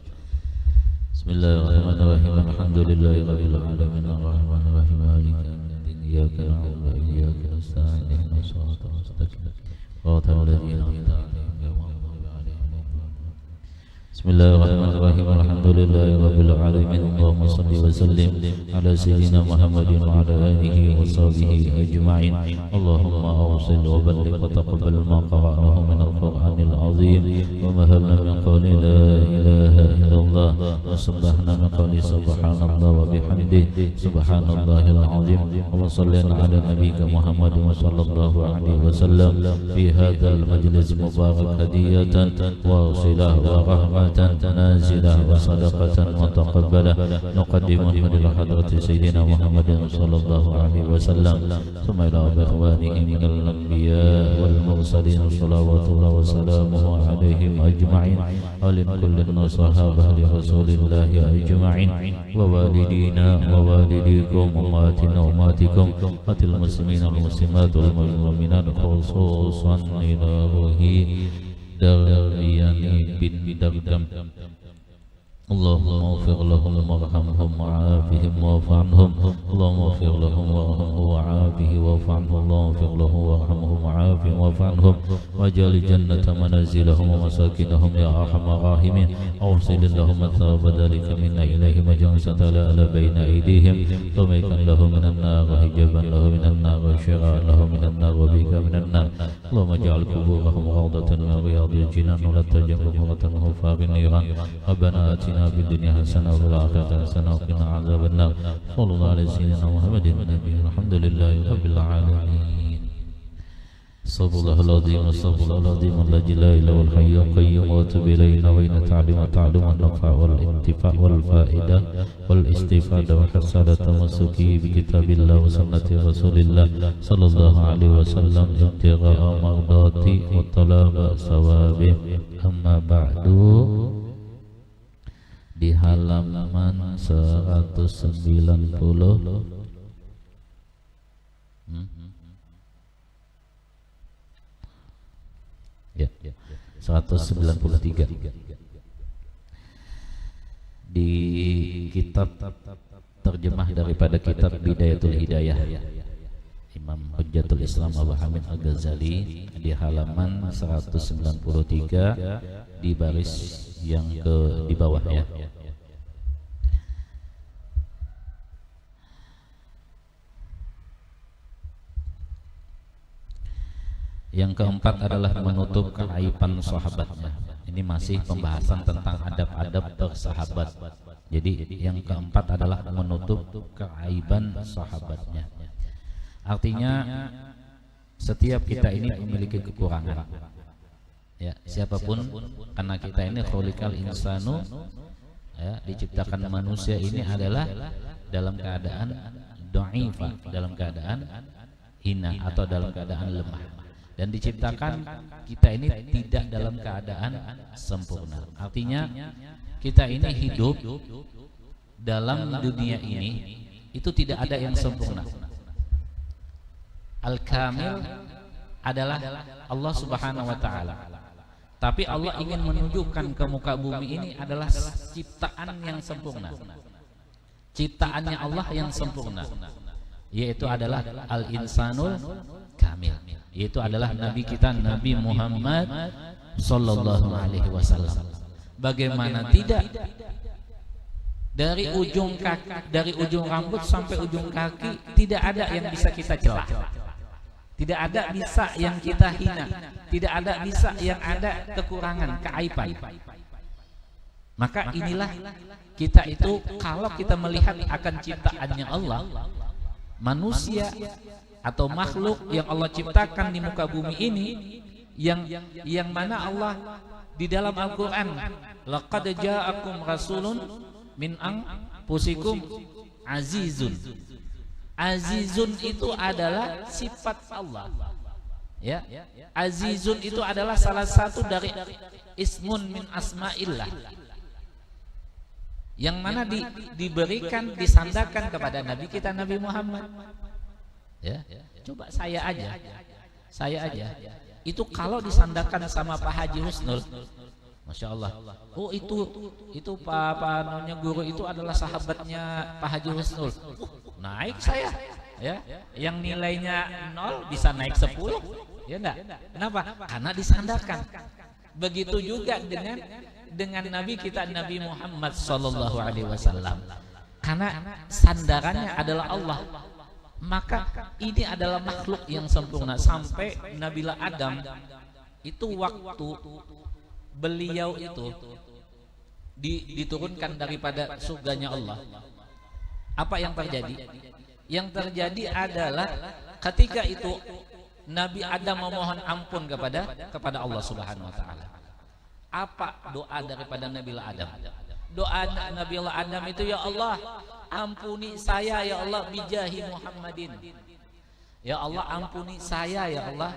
بسم الله الرحمن الرحيم الحمد لله رب العالمين الرحمن الرحيم مالك يوم الدين إياك نعبد وإياك نستعين اهدنا الصراط المستقيم صراط الذين أنعمت عليهم غير المغضوب عليهم ولا الضالين. بسم الله الرحمن الرحيم الحمد لله رب العالمين اللهم صل وسلم على سيدنا محمد وعلى آله وصحبه أجمعين. اللهم أوصل وبلغ وتقبل ما قرأناه من القرآن العظيم ومهلنا من قول لا إله إلا الله وسبحنا من قول سبحان الله وبحمده سبحان الله العظيم. وصل على نبيك محمد صلى الله عليه وسلم في هذا المجلس المبارك هدية واصلة ورحمة نازلة وصدقة متقبلة نقدمه لحضرة سيدنا محمد صلى الله عليه وسلم ثم إلى إخوانه من الأنبياء والمرسلين صلوات الله وسلامه عليهم أجمعين ولكل الصحابة لرسول الله أجمعين ووالدينا ووالديكم أماتنا وأماتكم وأمات المسلمين والمسلمات والمؤمنات خصوصا إلى روحي درياني بن دردم. اللهم اغفر لهم وارحمهم وعافهم واعف عنهم. اللهم اغفر لهم وارحمهم وعافهم واعف عنهم. اللهم اغفر لهم وارحمهم وعافهم واعف عنهم واجعل الجنة منازلهم ومساكنهم يا أرحم الراحمين. أوصل اللهم ثواب ذلك منا إليهم واجعل ستر بين أيديهم وميكا له من النار وحجابا له من النار وشراء له من النار وبيكا من النار. اللهم اجعل قبورهم روضة من رياض الجنان ولا تجعل قبورة من حفار النيران. ربنا آتنا في الدنيا حسنة وفي الآخرة حسنة وقنا عذاب النار. صلى الله على سيدنا محمد النبي الحمد لله رب العالمين. استغفر الله العظيم استغفر الله العظيم الذي لا إله إلا الحي القيوم وأتوب إليه وإن تعلم النفع والانتفاع والفائدة والاستفادة وحسن تمسكه بكتاب الله وسنة رسول الله صلى الله عليه وسلم ابتغاء مرضاته وطلب ثوابه. أما بعد di halaman 190 ya 193 di kitab terjemah daripada kitab Bidayatul Hidayah Imam Hujjatul Islam Abu Hamid Al-Ghazali di halaman 193 di baris yang di bawah ya. Yang keempat adalah menutup keaiban sahabatnya. Ini masih pembahasan tentang adab-adab bersahabat. Jadi yang keempat adalah menutup keaiban sahabatnya. Artinya setiap kita ini memiliki kekurangan. Ya, siapapun, karena kita ini khuliqal insanu, ya, diciptakan manusia ini adalah dalam keadaan dhaifah, dalam keadaan hina atau dalam keadaan lemah. Dan diciptakan kita ini tidak dalam keadaan sempurna. Artinya kita ini hidup dalam dunia ini itu tidak ada yang sempurna. Al-Kamil adalah Allah Subhanahu wa taala. Tapi Allah ingin menunjukkan ke muka bumi ini adalah ciptaan yang sempurna. Ciptaannya Allah yang sempurna, yaitu adalah al-insanul kamil, yaitu adalah Nabi kita Nabi Muhammad sallallahu alaihi wasallam. Bagaimana tidak, dari ujung kaki, dari ujung rambut sampai ujung kaki tidak ada yang bisa kita celah, tidak ada bisa yang kita hina, tidak ada bisa yang ada kekurangan, keaiban. Maka inilah kita itu kalau kita melihat akan ciptaannya Allah, manusia atau makhluk yang Allah ciptakan di muka bumi ini, yang mana Allah di dalam Al-Quran, laqad ja'akum rasulun min anfusikum azizun. Azizun itu adalah sifat Allah. Ya, azizun itu adalah salah satu dari ismun min asma'illah, yang mana diberikan, disandarkan kepada Nabi kita Nabi Muhammad. Ya, coba saya aja itu kalau disandarkan sama Pak Haji Husnul, Masya Allah, oh itu Pak namanya guru itu adalah sahabatnya Pak Haji Husnul, naik saya, ya, yang nilainya 0 bisa naik 10, ya enggak? Kenapa? Karena disandarkan. Begitu juga dengan Nabi kita Nabi Muhammad sallallahu alaihi wasallam, karena sandarannya adalah Allah. Maka ini adalah makhluk yang sempurna. Sampai Nabilah Adam itu waktu beliau itu diturunkan daripada surganya Allah, apa yang terjadi? Yang terjadi adalah ketika itu Nabi Adam memohon ampun kepada Allah Subhanahu wa taala. Apa doa daripada Nabilah Adam? Doa Nabilah Adam itu, ya Allah, ampuni saya ya Allah bijahi Muhammadin. Ya Allah, ampuni saya ya Allah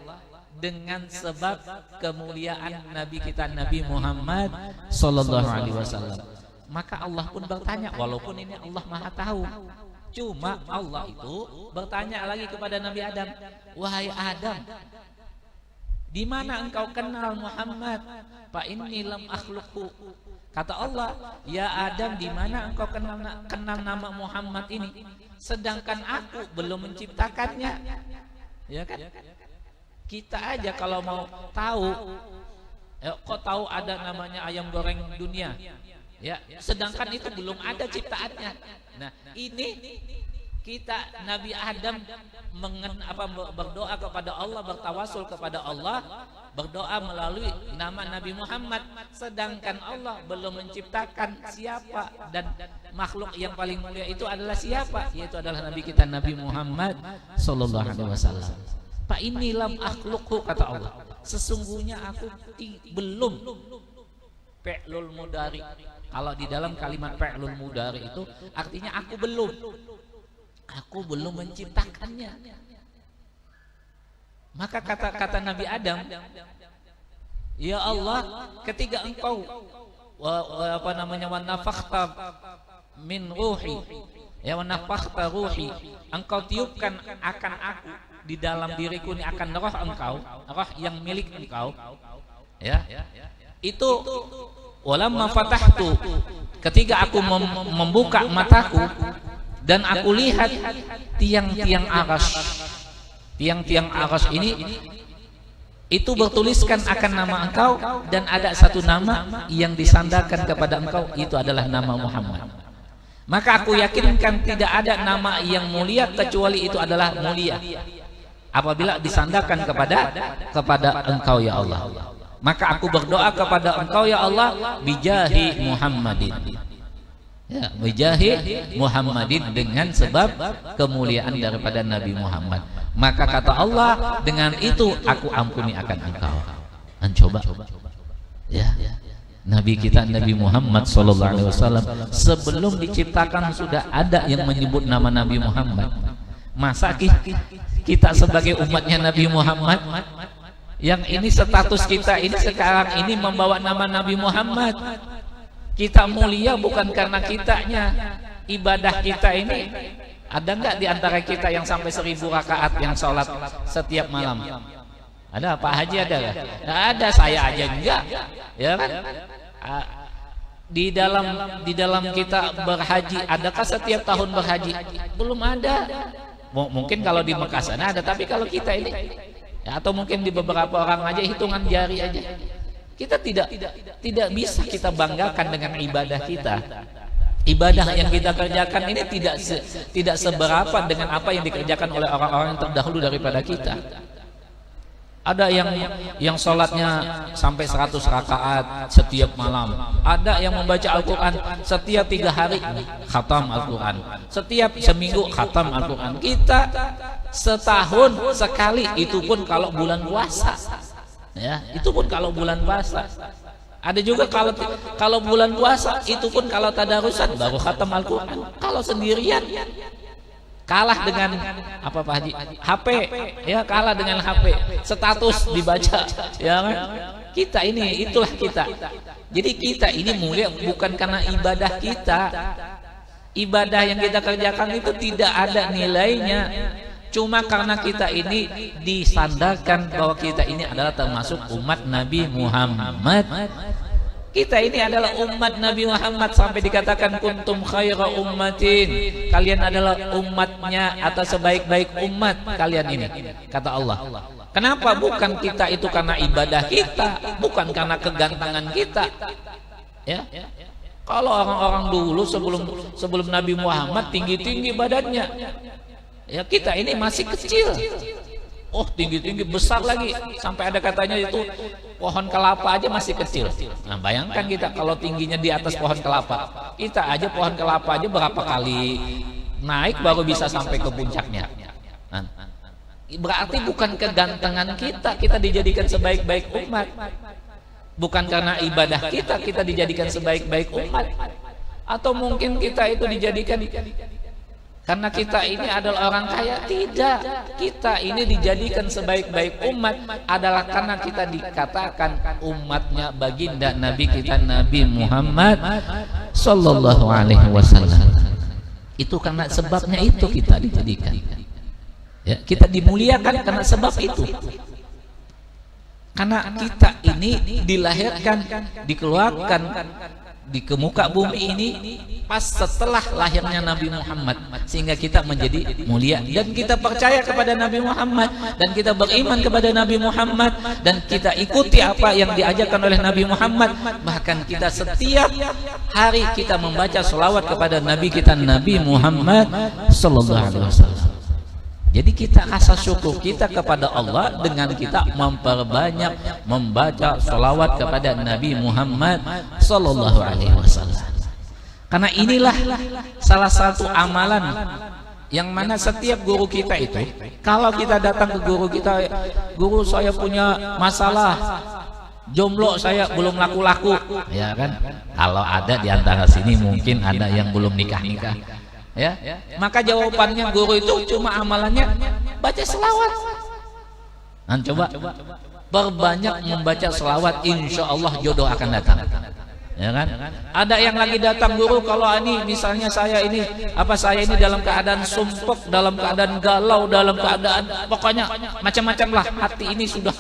dengan sebab kemuliaan Nabi kita Nabi Muhammad sallallahu alaihi wasallam. Maka Allah pun bertanya, walaupun ini Allah Maha tahu, cuma Allah itu bertanya lagi kepada Nabi Adam, wahai Adam, di mana engkau kenal Muhammad? Fa inni lam akhluqhu. Kata Allah, ya Adam, di mana engkau kenal nama Muhammad ini, sedangkan aku belum menciptakannya. Ya kan? Kita aja kalau mau tahu, kok tahu ada namanya ayam goreng dunia, ya, sedangkan itu belum ada ciptaannya. Nah, ini kita Nabi Adam berdoa kepada Allah, bertawasul kepada Allah, berdoa melalui nama Nabi Muhammad, sedangkan Allah belum menciptakan siapa, dan makhluk yang paling mulia itu adalah siapa? Yaitu adalah Nabi kita Nabi Muhammad sallallahu alaihi wasallam. Fa inni lam akhluqhu, kata Allah, sesungguhnya aku belum. Fi'lul mudhari, kalau di dalam kalimat fi'lul mudhari itu artinya aku belum menciptakannya. Maka kata Nabi Adam, ya Allah, ketika engkau wa nafakhta min ruhi, ya wa nafakhta ruhi, engkau tiupkan akan aku di dalam diriku ini akan roh engkau, roh yang milik engkau, ya, itu walamma fatahtu, ketika aku membuka mataku dan aku lihat tiang-tiang aras. Tiang-tiang aras ini itu bertuliskan akan nama engkau, dan ada satu nama yang disandarkan kepada engkau, itu adalah nama Muhammad. Maka aku yakinkan tidak ada nama yang mulia kecuali itu adalah mulia apabila disandarkan kepada engkau ya Allah. Maka aku berdoa kepada engkau ya Allah bijahi Muhammadin, ya, bijahi Muhammadin, dengan sebab kemuliaan daripada Nabi Muhammad. Maka kata Allah, dengan itu aku ampuni akan engkau. Coba, ya, Nabi kita Nabi Muhammad sallallahu alaihi wasallam sebelum diciptakan sudah ada yang menyebut nama Nabi Muhammad. Masa kita sebagai umatnya Nabi Muhammad, yang ini status kita ini sekarang ini membawa nama Nabi Muhammad. Kita mulia bukan karena kitanya. Ibadah kita ini, ada nggak di antara kita yang sampai 1000 rakaat yang sholat setiap malam? Ada? Pak Haji ada nggak? Nggak ada, saya aja enggak, ya kan? Di dalam kita berhaji, adakah setiap tahun berhaji? Belum ada. Mungkin kalau di Mekah sana ada, tapi kalau kita ini, ya, atau mungkin di beberapa orang aja hitungan jari aja. Kita tidak bisa kita banggakan dengan ibadah kita. Ibadah yang kita kerjakan ini tidak seberapa dengan apa yang dikerjakan oleh orang-orang yang terdahulu daripada kita. Ada yang sholatnya sampai 100 rakaat setiap malam. Ada yang membaca Al-Quran setiap 3 hari khatam Al-Quran, setiap seminggu khatam Al-Quran. Kita setahun sekali, itu pun kalau bulan puasa, ya, itu pun kalau bulan puasa. Ada juga kalau bulan puasa, itu pun kalau tadarusan baru khatam Al-Quran. Kalau sendirian kalah dengan apa Pak Haji? HP, ya, kalah dengan HP. Status dibaca, ya kan? Kita ini, itulah kita. Jadi kita ini mulia bukan karena ibadah kita. Ibadah yang kita kerjakan itu tidak ada nilainya. Cuma karena kita ini disandarkan bahwa kita ini adalah termasuk umat Nabi Muhammad. Kita ini adalah umat Nabi Muhammad, sampai dikatakan kuntum khaira ummatin, kalian adalah umatnya atau sebaik-baik umat kalian ini, kata Allah. Kenapa? Bukan kita itu karena ibadah kita, bukan karena kegantengan kita, ya. Kalau orang-orang dulu sebelum Nabi Muhammad tinggi-tinggi badannya, ya, kita ini masih kecil. Oh, tinggi-tinggi besar lagi, sampai ada katanya itu pohon kelapa aja masih kecil. Nah, bayangkan kita kalau tingginya di atas pohon kelapa. Kita aja pohon kelapa aja berapa kali naik baru bisa sampai ke puncaknya. Nah, berarti bukan kegantengan kita dijadikan sebaik-baik umat. Bukan karena ibadah kita dijadikan sebaik-baik umat. Atau mungkin kita itu dijadikan karena kita ini adalah orang kaya. Tidak, kita ini dijadikan sebaik-baik umat adalah karena kita dikatakan umatnya baginda Nabi kita Nabi Muhammad Sallallahu Alaihi Wasallam. Itu karena sebabnya itu kita dijadikan, ya, kita dimuliakan karena sebab itu. Karena kita ini dilahirkan, dikeluarkan di muka bumi ini pas setelah lahirnya Nabi Muhammad, sehingga kita menjadi mulia dan kita percaya kepada Nabi Muhammad dan kita beriman kepada Nabi Muhammad dan kita ikuti apa yang diajarkan oleh Nabi Muhammad. Bahkan kita setiap hari kita membaca sholawat kepada Nabi kita Nabi Muhammad Sallallahu Alaihi Wasallam. Jadi kita rasa syukur kita kepada Allah dengan kita memperbanyak membaca sholawat kepada Nabi Muhammad Sallallahu Alaihi Wasallam. Karena inilah salah satu amalan yang mana setiap guru kita itu, kalau kita datang ke guru kita, guru saya punya masalah, jomblo saya belum laku-laku, ya kan? Kalau ada di antara sini mungkin ada yang belum nikah-nikah, ya, maka jawabannya guru itu cuma amalannya baca selawat. Nah, coba berbanyak membaca selawat, insya Allah jodoh akan datang, ya kan? Ada yang lagi datang guru, kalau ini misalnya saya ini dalam keadaan sumpek, dalam keadaan galau, dalam keadaan pokoknya macam-macam lah, hati ini sudah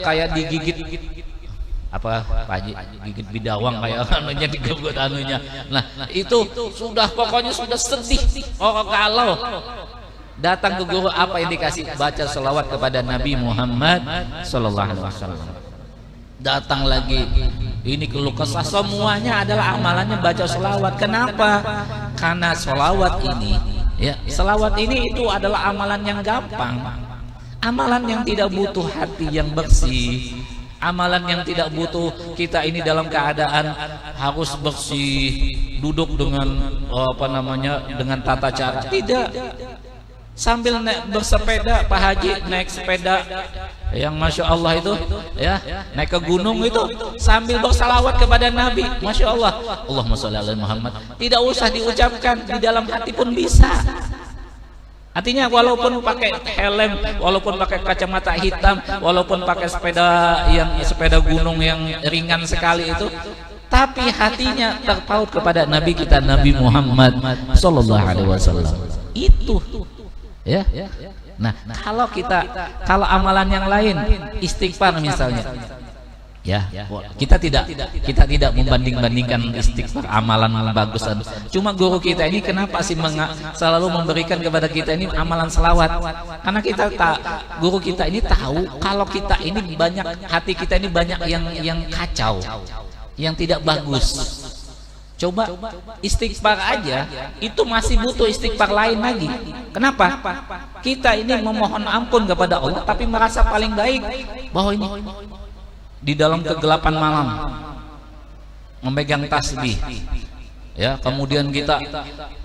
kayak digigit apa Pak Haji, gigit bidawang kayak anunya, digegut anunya. Nah, itu sudah pokoknya sudah sedih, kalau datang ke guru apa yang dikasih? Baca selawat kepada Nabi Muhammad Sallallahu Alaihi Wasallam. Datang lagi, ini keluh kesah, semuanya adalah amalannya baca selawat. Kenapa? Karena selawat ini, ya, selawat ini itu adalah amalan yang gampang, amalan yang tidak butuh hati yang bersih, amalan yang tidak butuh kita ini dalam keadaan harus bersih, duduk dengan dengan tata cara. Tidak. Sambil bersepeda, Pak Haji naik sepeda yang Masya Allah itu, ya, naik ke gunung itu sambil bersalawat kepada Nabi, Masya Allah, Allahumma sholli ala Muhammad. Tidak usah diucapkan, di dalam hati pun bisa. Artinya walaupun pakai helm, walaupun pakai kacamata hitam, walaupun pakai sepeda gunung yang ringan sekali itu, tapi hatinya terpaut kepada Nabi kita Nabi Muhammad sallallahu alaihi wasallam. Itu ya. Nah, kalau amalan yang lain, istighfar misalnya. Ya, kita tidak membanding-bandingkan istighfar amalan bagusan. Cuma guru kita ini kenapa sih selalu memberikan kepada kita ini amalan selawat? Karena guru kita ini tahu kalau kita ini banyak, hati kita ini banyak yang kacau, yang tidak bagus. Coba istighfar aja itu masih butuh istighfar lain lagi. Kenapa? Kita ini memohon ampun kepada Allah tapi merasa paling baik bahwa ini di dalam kegelapan malam memegang tasbih, ya, kemudian kita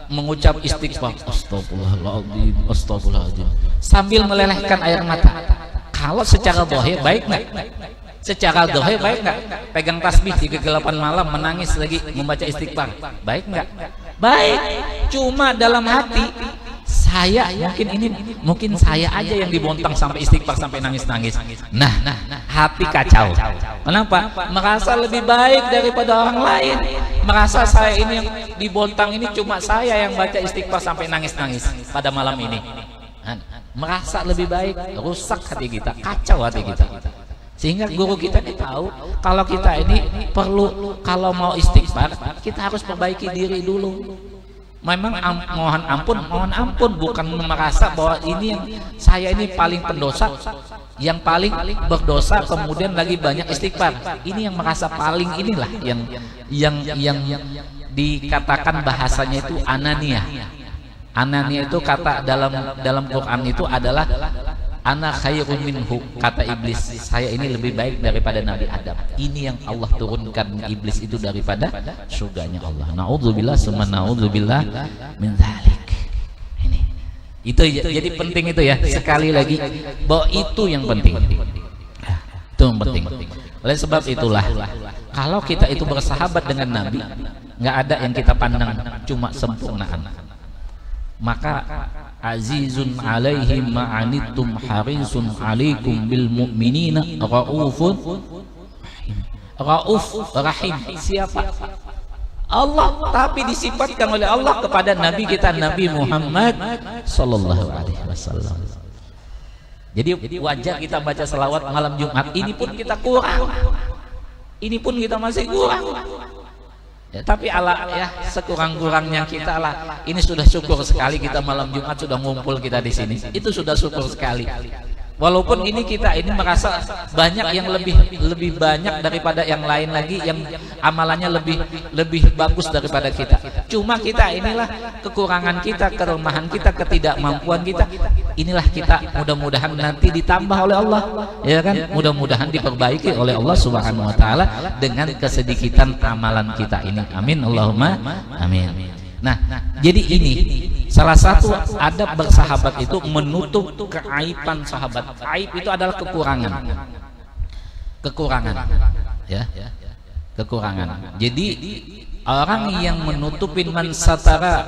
mengucap istighfar, astagfirullahaladzim, astagfirullahaladzim, sambil melelehkan air mata. Kalau secara zahir baik nggak? Secara zahir baik nggak? Pegang tasbih di kegelapan malam menangis lagi membaca istighfar, baik nggak? Baik. Cuma dalam hati mungkin saya aja yang dibontang sampai istighfar sampai nangis-nangis. Nah, hati kacau. Kenapa? Merasa lebih baik daripada orang lain. Merasa saya ini yang dibontang ini cuma saya yang baca istighfar sampai nangis-nangis pada malam ini. Merasa lebih baik, rusak hati kita, kacau hati kita. Sehingga guru kita ini tahu kalau kita ini perlu, kalau mau istighfar kita harus perbaiki diri dulu. Memang mohon ampun, bukan merasa bahwa saya ini paling pendosa, yang paling berdosa, kemudian lagi banyak istighfar. Ini yang merasa paling inilah yang dikatakan bahasanya itu anania. Anania itu kata dalam Quran itu adalah ana khairun minhu, kata iblis, saya ini lebih baik daripada Nabi Adam. Ini yang Allah turunkan iblis itu daripada surganya Allah. Na'udzubillah summa na'udzubillah min dzalik. Ini itu jadi penting itu ya, sekali lagi bahwa itu yang penting. Itu yang penting. Oleh sebab itulah kalau kita itu bersahabat dengan Nabi, nggak ada yang kita pandang cuma sempurnaan. Maka azizun alaihi ma'anittum harisun alaikum bil mu'minina rauf rahim. Siapa? Allah, tapi disifatkan oleh Allah kepada Nabi kita Nabi Muhammad sallallahu alaihi wasallam. Jadi wajar kita baca selawat malam Jumat, ini pun kita kurang, ini pun kita masih kurang. Ya, tapi sekurang-kurangnya kita lah. Ini sudah syukur sekali kita malam Jumat sudah ngumpul kita di sini. Itu sudah syukur sekali. Walaupun ini kita ini merasa banyak yang lebih banyak daripada yang lain lagi, yang amalannya lebih bagus daripada kita. Cuma kita inilah kekurangan kita, kelemahan kita, ketidakmampuan kita. Inilah kita mudah-mudahan nanti ditambah oleh Allah, ya kan? Mudah-mudahan diperbaiki oleh Allah Subhanahu wa taala dengan kesedikitan amalan kita ini. Amin Allahumma amin. Nah, jadi ini salah satu adab bersahabat itu menutup keaiban sahabat. Aib itu adalah kekurangan, ya, kekurangan. Jadi orang yang menutupin man satara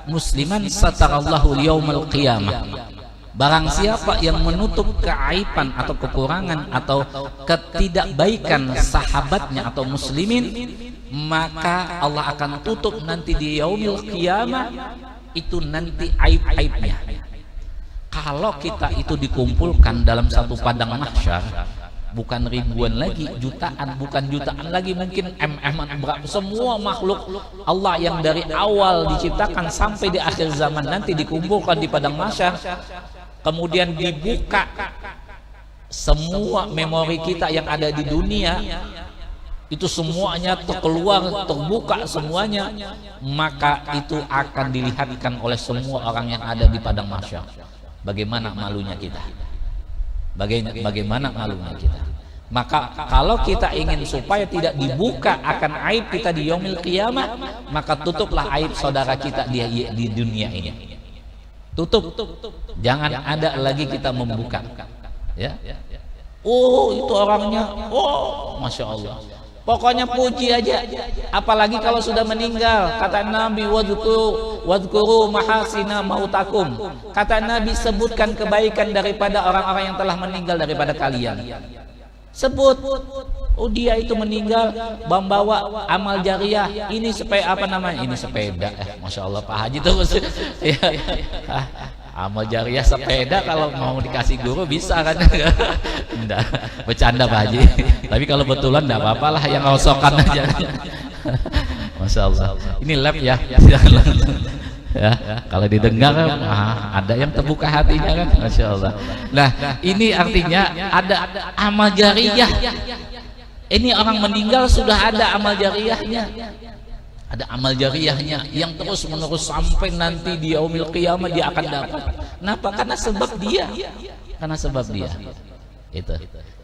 musliman satarallahu yaumal qiyamah. Barang siapa yang menutup keaiban atau kekurangan atau ketidakbaikan sahabatnya atau muslimin, maka Allah akan tutup nanti di yaumil qiyamah itu nanti aib-aibnya. Kalau kita itu dikumpulkan dalam satu padang mahsyar, bukan ribuan lagi, jutaan, bukan jutaan lagi, mungkin berapa, semua makhluk Allah yang dari awal diciptakan sampai di akhir zaman nanti dikumpulkan di padang mahsyar, kemudian dibuka semua memori kita yang ada di dunia, itu semuanya keluar, terbuka semuanya, maka itu akan dilihatkan oleh semua orang yang ada di padang mahsyar. Bagaimana malunya kita? Bagaimana malunya kita? Maka kalau kita ingin supaya tidak dibuka akan aib kita di yaumil qiyamah, maka tutuplah aib saudara kita di dunia ini. Tutup, jangan ada lagi kita membuka, ya. Oh, itu orangnya, oh, masya Allah. Pokoknya puji aja. Apalagi kalau sudah meninggal. Kata Nabi, wadhkuru mahasina mautakum. Kata Nabi, sebutkan kebaikan daripada orang-orang yang telah meninggal daripada kalian. Sebut. Oh, dia itu meninggal membawa amal jariah. Ini supaya apa namanya? Ini sepeda. Masya Allah Pak Haji tuh. Ya. Amal jariah sepeda kalau mau dikasih guru bisa kan? Enggak, bercanda Pak Haji. Tapi kalau betulan enggak apa-apa lah, yang ngosokan aja. Masya Allah. Ini lab ya. Ya, kalau didengar ada yang terbuka hatinya kan, Masya Allah. Nah, ini artinya ada amal jariah. Ini orang meninggal sudah ada amal jariahnya. Ada amal jariahnya yang terus menerus sampai nanti di yaumil qiyamah dia akan dapat. Kenapa? Karena sebab dia. Karena sebab dia. Itu.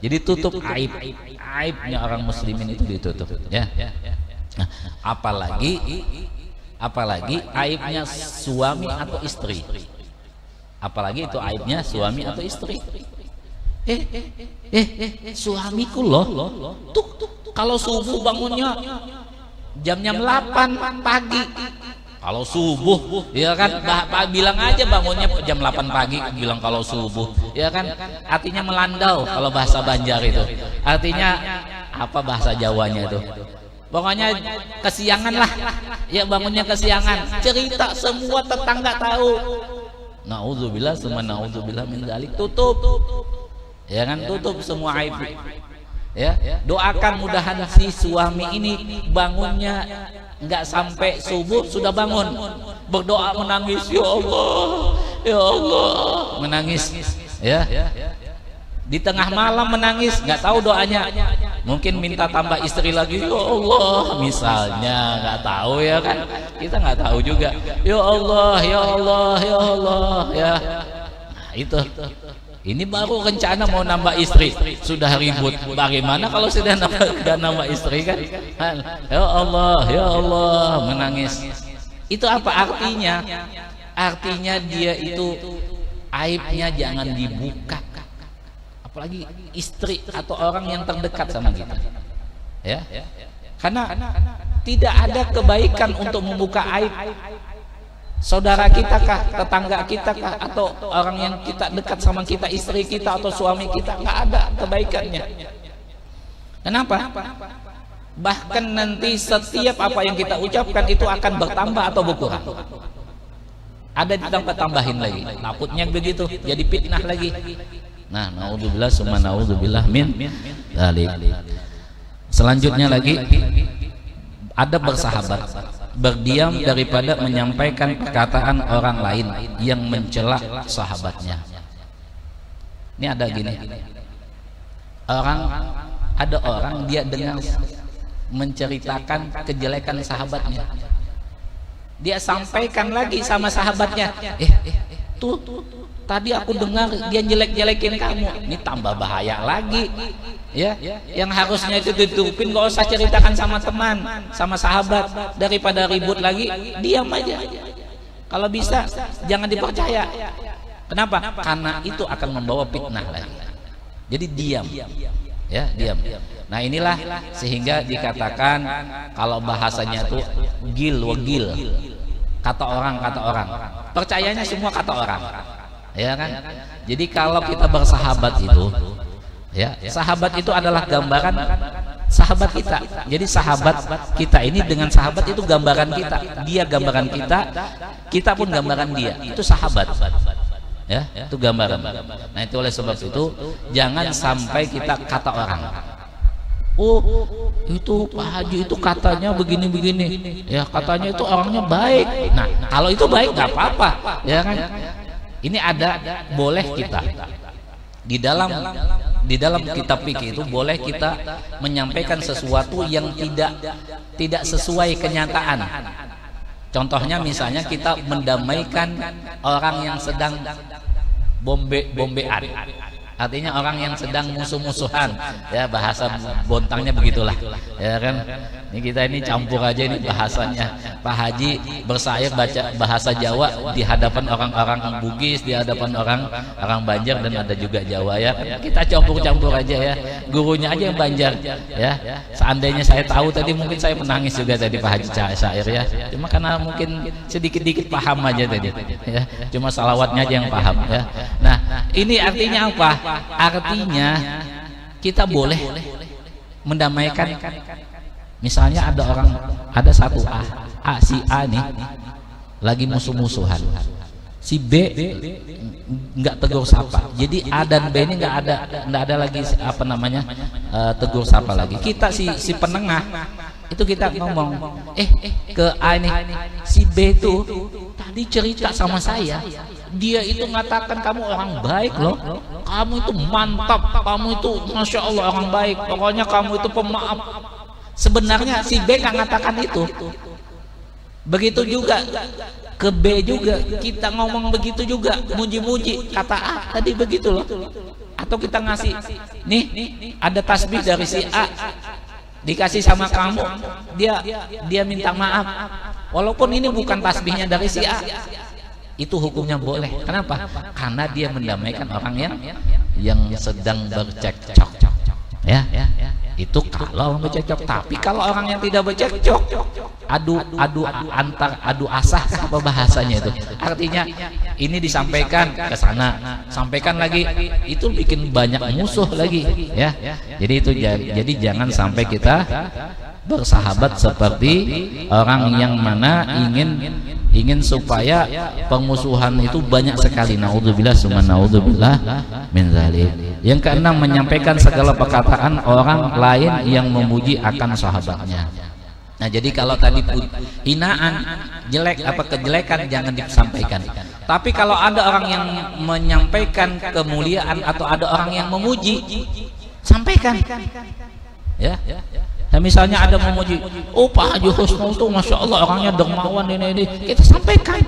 Jadi tutup aibnya orang muslimin itu ditutup. Ya. Nah, apalagi aibnya suami atau istri. Apalagi itu aibnya suami atau istri. Suamiku loh. Tuh kalau subuh bangunnya jam-jam 8 pagi. Kalau subuh, ya kan, bilang aja bangunnya jam 8 pagi, bilang kalau subuh, ya kan, artinya melandau kalau bahasa Banjar itu. Artinya apa bahasa Jawanya itu? Pokoknya kesiangan lah. Ya bangunnya kesiangan. Cerita semua tetangga tahu. Nauzubillah summa nauzubillah min dzalik. Tutup. Ya kan, tutup semua aib. Ya, doakan mudahan si suami ini bangunnya enggak sampai subuh sudah bangun, berdoa menangis, ya Allah, menangis, ya, di tengah malam menangis, nggak tahu doanya, mungkin minta tambah istri lagi, ya Allah, misalnya, nggak tahu ya kan, kita nggak tahu juga, ya Allah, ya Allah, ya Allah, ya, nah, itu. Ini baru rencana mau nambah istri, sudah ribut. Bagaimana kalau sudah nambah istri kan? Ya Allah, menangis. Itu apa artinya? Artinya dia itu aibnya jangan dibuka. Apalagi istri atau orang yang terdekat sama kita. Ya. Karena tidak ada kebaikan untuk membuka aib. Saudara kita kah, tetangga kita kah, atau orang yang kita dekat sama kita, istri kita atau suami kita, nggak ada kebaikannya. Kenapa? Bahkan nanti setiap apa yang kita ucapkan itu akan bertambah atau berkurang. Ada ditambah-tambahin lagi. Takutnya begitu, jadi fitnah lagi. Nah, naudzubillah summa naudzubillah min dzalik. Selanjutnya lagi ada bersahabat, berdiam daripada menyampaikan perkataan orang lain yang mencela sahabatnya. Ini ada gini, ada orang dia dengar menceritakan kejelekan sahabatnya, dia sampaikan lagi sama sahabatnya, tuh tadi aku dengar dia jelek-jelekin kamu. Ini tambah bahaya lagi. Ya, yang harusnya itu ditutupin, gak usah ceritakan sama teman, sama sahabat, daripada ribut lagi, diam aja. Kalau bisa jangan dipercaya. Kenapa? Karena itu akan membawa fitnah lagi. Jadi diam. Ya, diam. Nah, inilah sehingga dikatakan kalau bahasanya itu gil. Kata orang. Percayanya semua kata orang. Ya kan? Jadi kalau kita bersahabat itu, ya, sahabat itu adalah gambaran sahabat kita. Jadi sahabat kita ini dengan sahabat itu gambaran kita. Dia gambaran kita, kita pun gambaran dia. Itu sahabat. Ya, itu gambaran. Nah, itu oleh sebab itu jangan sampai kita kata orang. Oh, itu Pak Haji itu katanya begini-begini. Ya, katanya itu orangnya baik. Nah, kalau itu baik nggak apa-apa, ya kan? Ini ada, boleh kita di dalam kitab fikih itu boleh kita menyampaikan sesuatu yang tidak sesuai kenyataan. Contohnya misalnya kita mendamaikan orang yang sedang bombean, Artinya orang yang sedang musuh-musuhan, ya bahasa bontangnya begitulah, ya kan. Ini kita ini campur aja ini bahasanya. Pak Haji bersair baca bahasa Jawa di hadapan orang-orang Bugis, di hadapan orang Banjar dan ada juga Jawa ya. Kita campur-campur aja ya. Gurunya aja yang Banjar ya. Seandainya saya tahu tadi mungkin saya menangis juga tadi Pak Haji syair ya. Cuma karena mungkin sedikit-dikit paham aja tadi ya. Cuma salawatnya aja yang paham ya. Nah, ini artinya apa? Artinya kita boleh mendamaikan. Misalnya ada satu si A nih lagi musuh-musuhan, si B nggak tegur sapa, jadi A dan B ini nggak ada lagi apa namanya tegur sapa lagi. Kita si penengah itu kita ngomong ke A ini, si B itu tadi cerita sama saya, dia itu mengatakan kamu orang baik loh, kamu itu mantap, kamu itu masya Allah orang baik, pokoknya kamu itu pemaaf. Sebenarnya si B nggak mengatakan itu. Begitu juga ke B juga kita ngomong begitu juga, muji-muji kata A tadi begitu loh. Atau kita ngasih nih ada tasbih dari si A dikasih sama kamu, dia minta maaf walaupun ini bukan tasbihnya dari si A, itu hukumnya boleh. Kenapa? Karena dia mendamaikan orang yang sedang bercekcok ya. Itu kalau orang bercekcok. Tapi kalau orang yang tidak bercekcok, adu asah apa bahasanya itu, artinya ini disampaikan ke sana, sampaikan lagi, itu bikin banyak musuh lagi ya. Jadi itu jadi jangan sampai kita bersahabat seperti orang yang mana ingin supaya pemusuhan itu banyak sekali. Naudzubillah summa naudzubillah min dzalik. Yang keenam, menyampaikan segala perkataan orang lain yang memuji akan sahabatnya. Nah, jadi kalau tadi hinaan, jelek apa kejelekan jangan disampaikan. Tapi kalau ada orang yang menyampaikan kemuliaan atau ada orang yang memuji, sampaikan. Ya. Nah, misalnya ada memuji, oh Pak Haji Husnul itu masya Allah orangnya dermawan ini, kita sampaikan.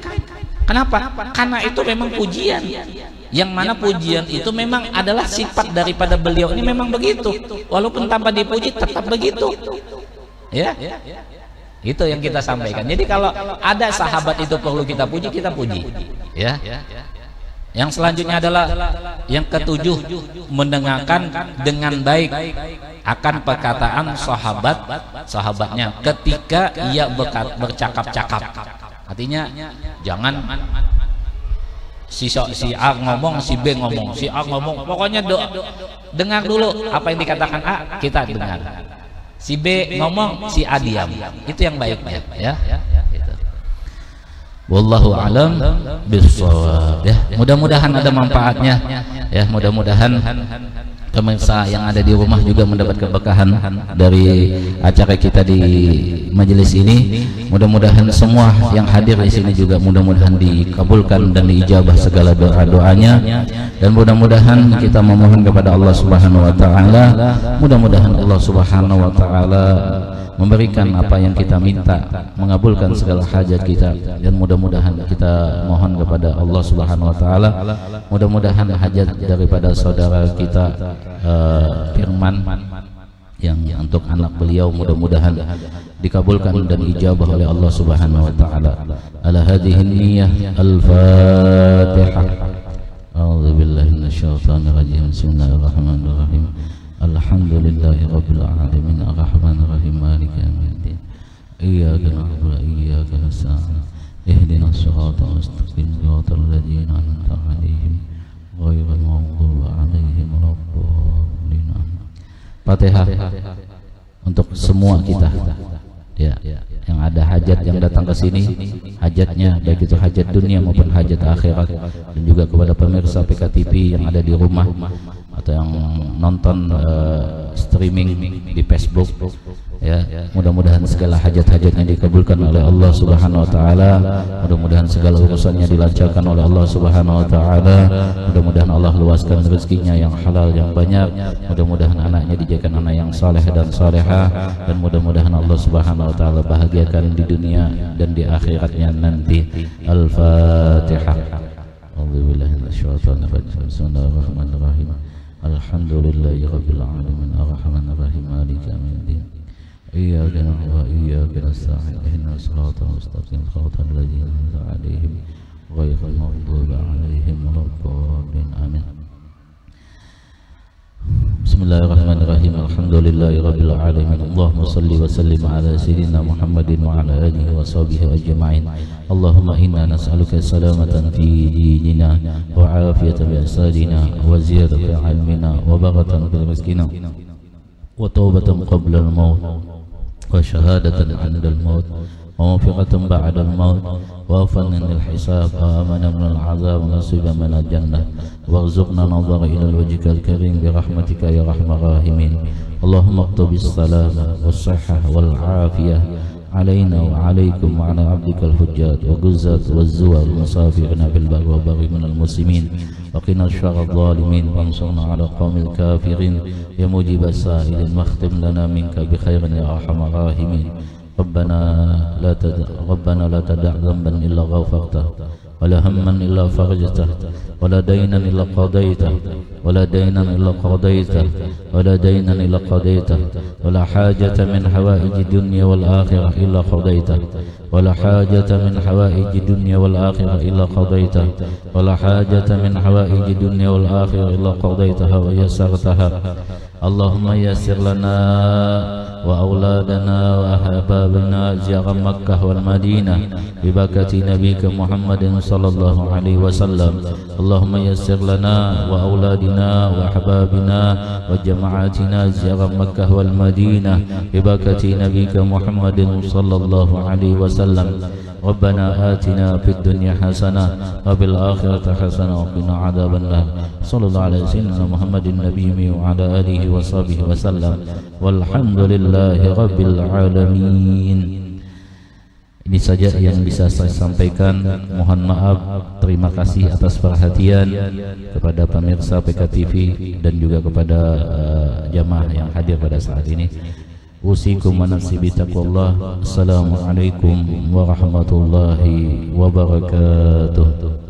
Kenapa? Karena itu memang pujian. Yang mana pujian itu memang adalah sifat daripada beliau ini, memang begitu. Walaupun tanpa dipuji tetap begitu. Ya. Itu yang kita sampaikan. Jadi kalau ada sahabat itu perlu kita puji, kita puji. Ya. Yang selanjutnya adalah yang ketujuh, mendengarkan dengan baik akan perkataan sahabatnya ketika ia bercakap-cakap. Artinya jangan si A ngomong, si B ngomong, si A ngomong, pokoknya dengar dulu apa yang dikatakan A, kita dengar. Si B ngomong, si A diam. Itu yang baik-baik ya. Wallahu alam bissawab ya. Mudah-mudahan ada manfaatnya ya. Mudah-mudahan pemirsa yang ada di rumah juga mendapat keberkahan dari acara kita di majelis ini. Mudah-mudahan semua yang hadir di sini juga mudah-mudahan dikabulkan dan diijabah segala doa-doanya, dan mudah-mudahan kita memohon kepada Allah Subhanahu wa taala, mudah-mudahan Allah Subhanahu wa taala memberikan apa yang kita minta, mengabulkan segala hajat kita, dan mudah-mudahan kita mohon kepada Allah Subhanahu wa taala, mudah-mudahan hajat daripada saudara kita Firman yang untuk anak beliau mudah-mudahan dikabulkan dan ijabah oleh Allah Subhanahu wa taala. Ala hadhihi niyyah al-Fatihah. A'udzu billahi minasyaitonir rajim. Bismillahirrahmanirrahim. Alhamdulillahi rabbil alamin arrahmanir rahim maliki yaumiddin. Iyyaka na'budu wa iyyaka nasta'in. Ihdinas siratal mustaqim siratal ladzina an'amta 'alaihim ghairil maghdubi 'alaihim waladdallin. Fatihah untuk semua kita ya, yang ada hajat yang datang ke sini, hajatnya baik itu hajat dunia maupun hajat akhirat, dan juga kepada pemirsa PKTV yang ada di rumah atau yang nonton streaming di Facebook ya, mudah-mudahan segala hajat-hajatnya dikabulkan oleh Allah Subhanahu wa taala, mudah-mudahan segala urusannya dilancarkan oleh Allah Subhanahu wa taala, mudah-mudahan Allah luaskan rezekinya yang halal yang banyak, mudah-mudahan anaknya dijadikan anak yang saleh dan salehah, dan mudah-mudahan Allah Subhanahu wa taala bahagiakan di dunia dan di akhiratnya nanti. Al-Fatihah. A'udzubillahi minasyaitonir rajim. Bismillahirrahmanirrahim. Alhamdulillahi rabbil alamin arrahmanir rahim maliki yaumiddin iyyaka na'budu wa iyyaka nasta'in ihdinas siratal mustaqim siratal ladzina an'amta 'alaihim ghairil maghdubi 'alaihim waladdallin amin. Bismillahirrahmanirrahim. Alhamdulillahi rabbil alamin. Allahumma salli wa sallim ala sayyidina Muhammadin wa ala alihi wa sahbihi ajma'in. Allahumma inna nas'aluka salamatan fi dinina wa afiyatan bi asadina wa ziyadatan ilmina wa baghatan fil rizqina wa tawbatan qabla al-maut wa shahadatan 'inda al-maut wa maghfiratan ba'da al-maut wa afwan min al-hisab wa amana min al-'adhab wa nasiban min al-jannah warzuqna nadhara ila wajhikal karim bi rahmatika ya arhamar rahimin. Allahumma aqtabis salama was sihhah wal afiyah علينا وعليكم وعلى عبدك الحجات وجزات والزوال المسافرين في البر والبر من المسلمين وقنا شر الظالمين وانصرنا على قوم الكافرين يا مجيب السائلين واختم لنا منك بخير يا ارحم الراحمين. ربنا لا تدع ذنبا الا غفرته ولا هما الا فرجته ولا دينا الا قضيته ولا دينا الا قضيته ولا دينا الا قضيته ولا حاجة من حوائج الدنيا والآخرة إلا قضيته ولا حاجة من حوائج الدنيا والآخرة إلا قضيته ولا حاجة من حوائج الدنيا والآخرة إلا قضيتها ويسرتها. اللهم يسر لنا وأولادنا وأحبابنا زيارة مكة والمدينة ببركة نبيك محمد صلى الله عليه وسلم. اللهم يسر لنا وأولادنا وأحبابنا وجماعاتنا زيارة مكة والمدينة ببركة نبيك محمد صلى الله عليه وسلم. ربنا آتنا في الدنيا حسنة وفي الآخرة حسنة وقنا عذاب النار. صلى الله على سيدنا محمد النبي وعلى آله وصحبه وسلم والحمد لله رب العالمين. Ini saja yang bisa saya sampaikan. Mohon maaf, terima kasih atas perhatian kepada pemirsa PKTV dan juga kepada jamaah yang hadir pada saat ini. Usikum wa nafsi bitaqwallah. Assalamualaikum warahmatullahi wabarakatuh.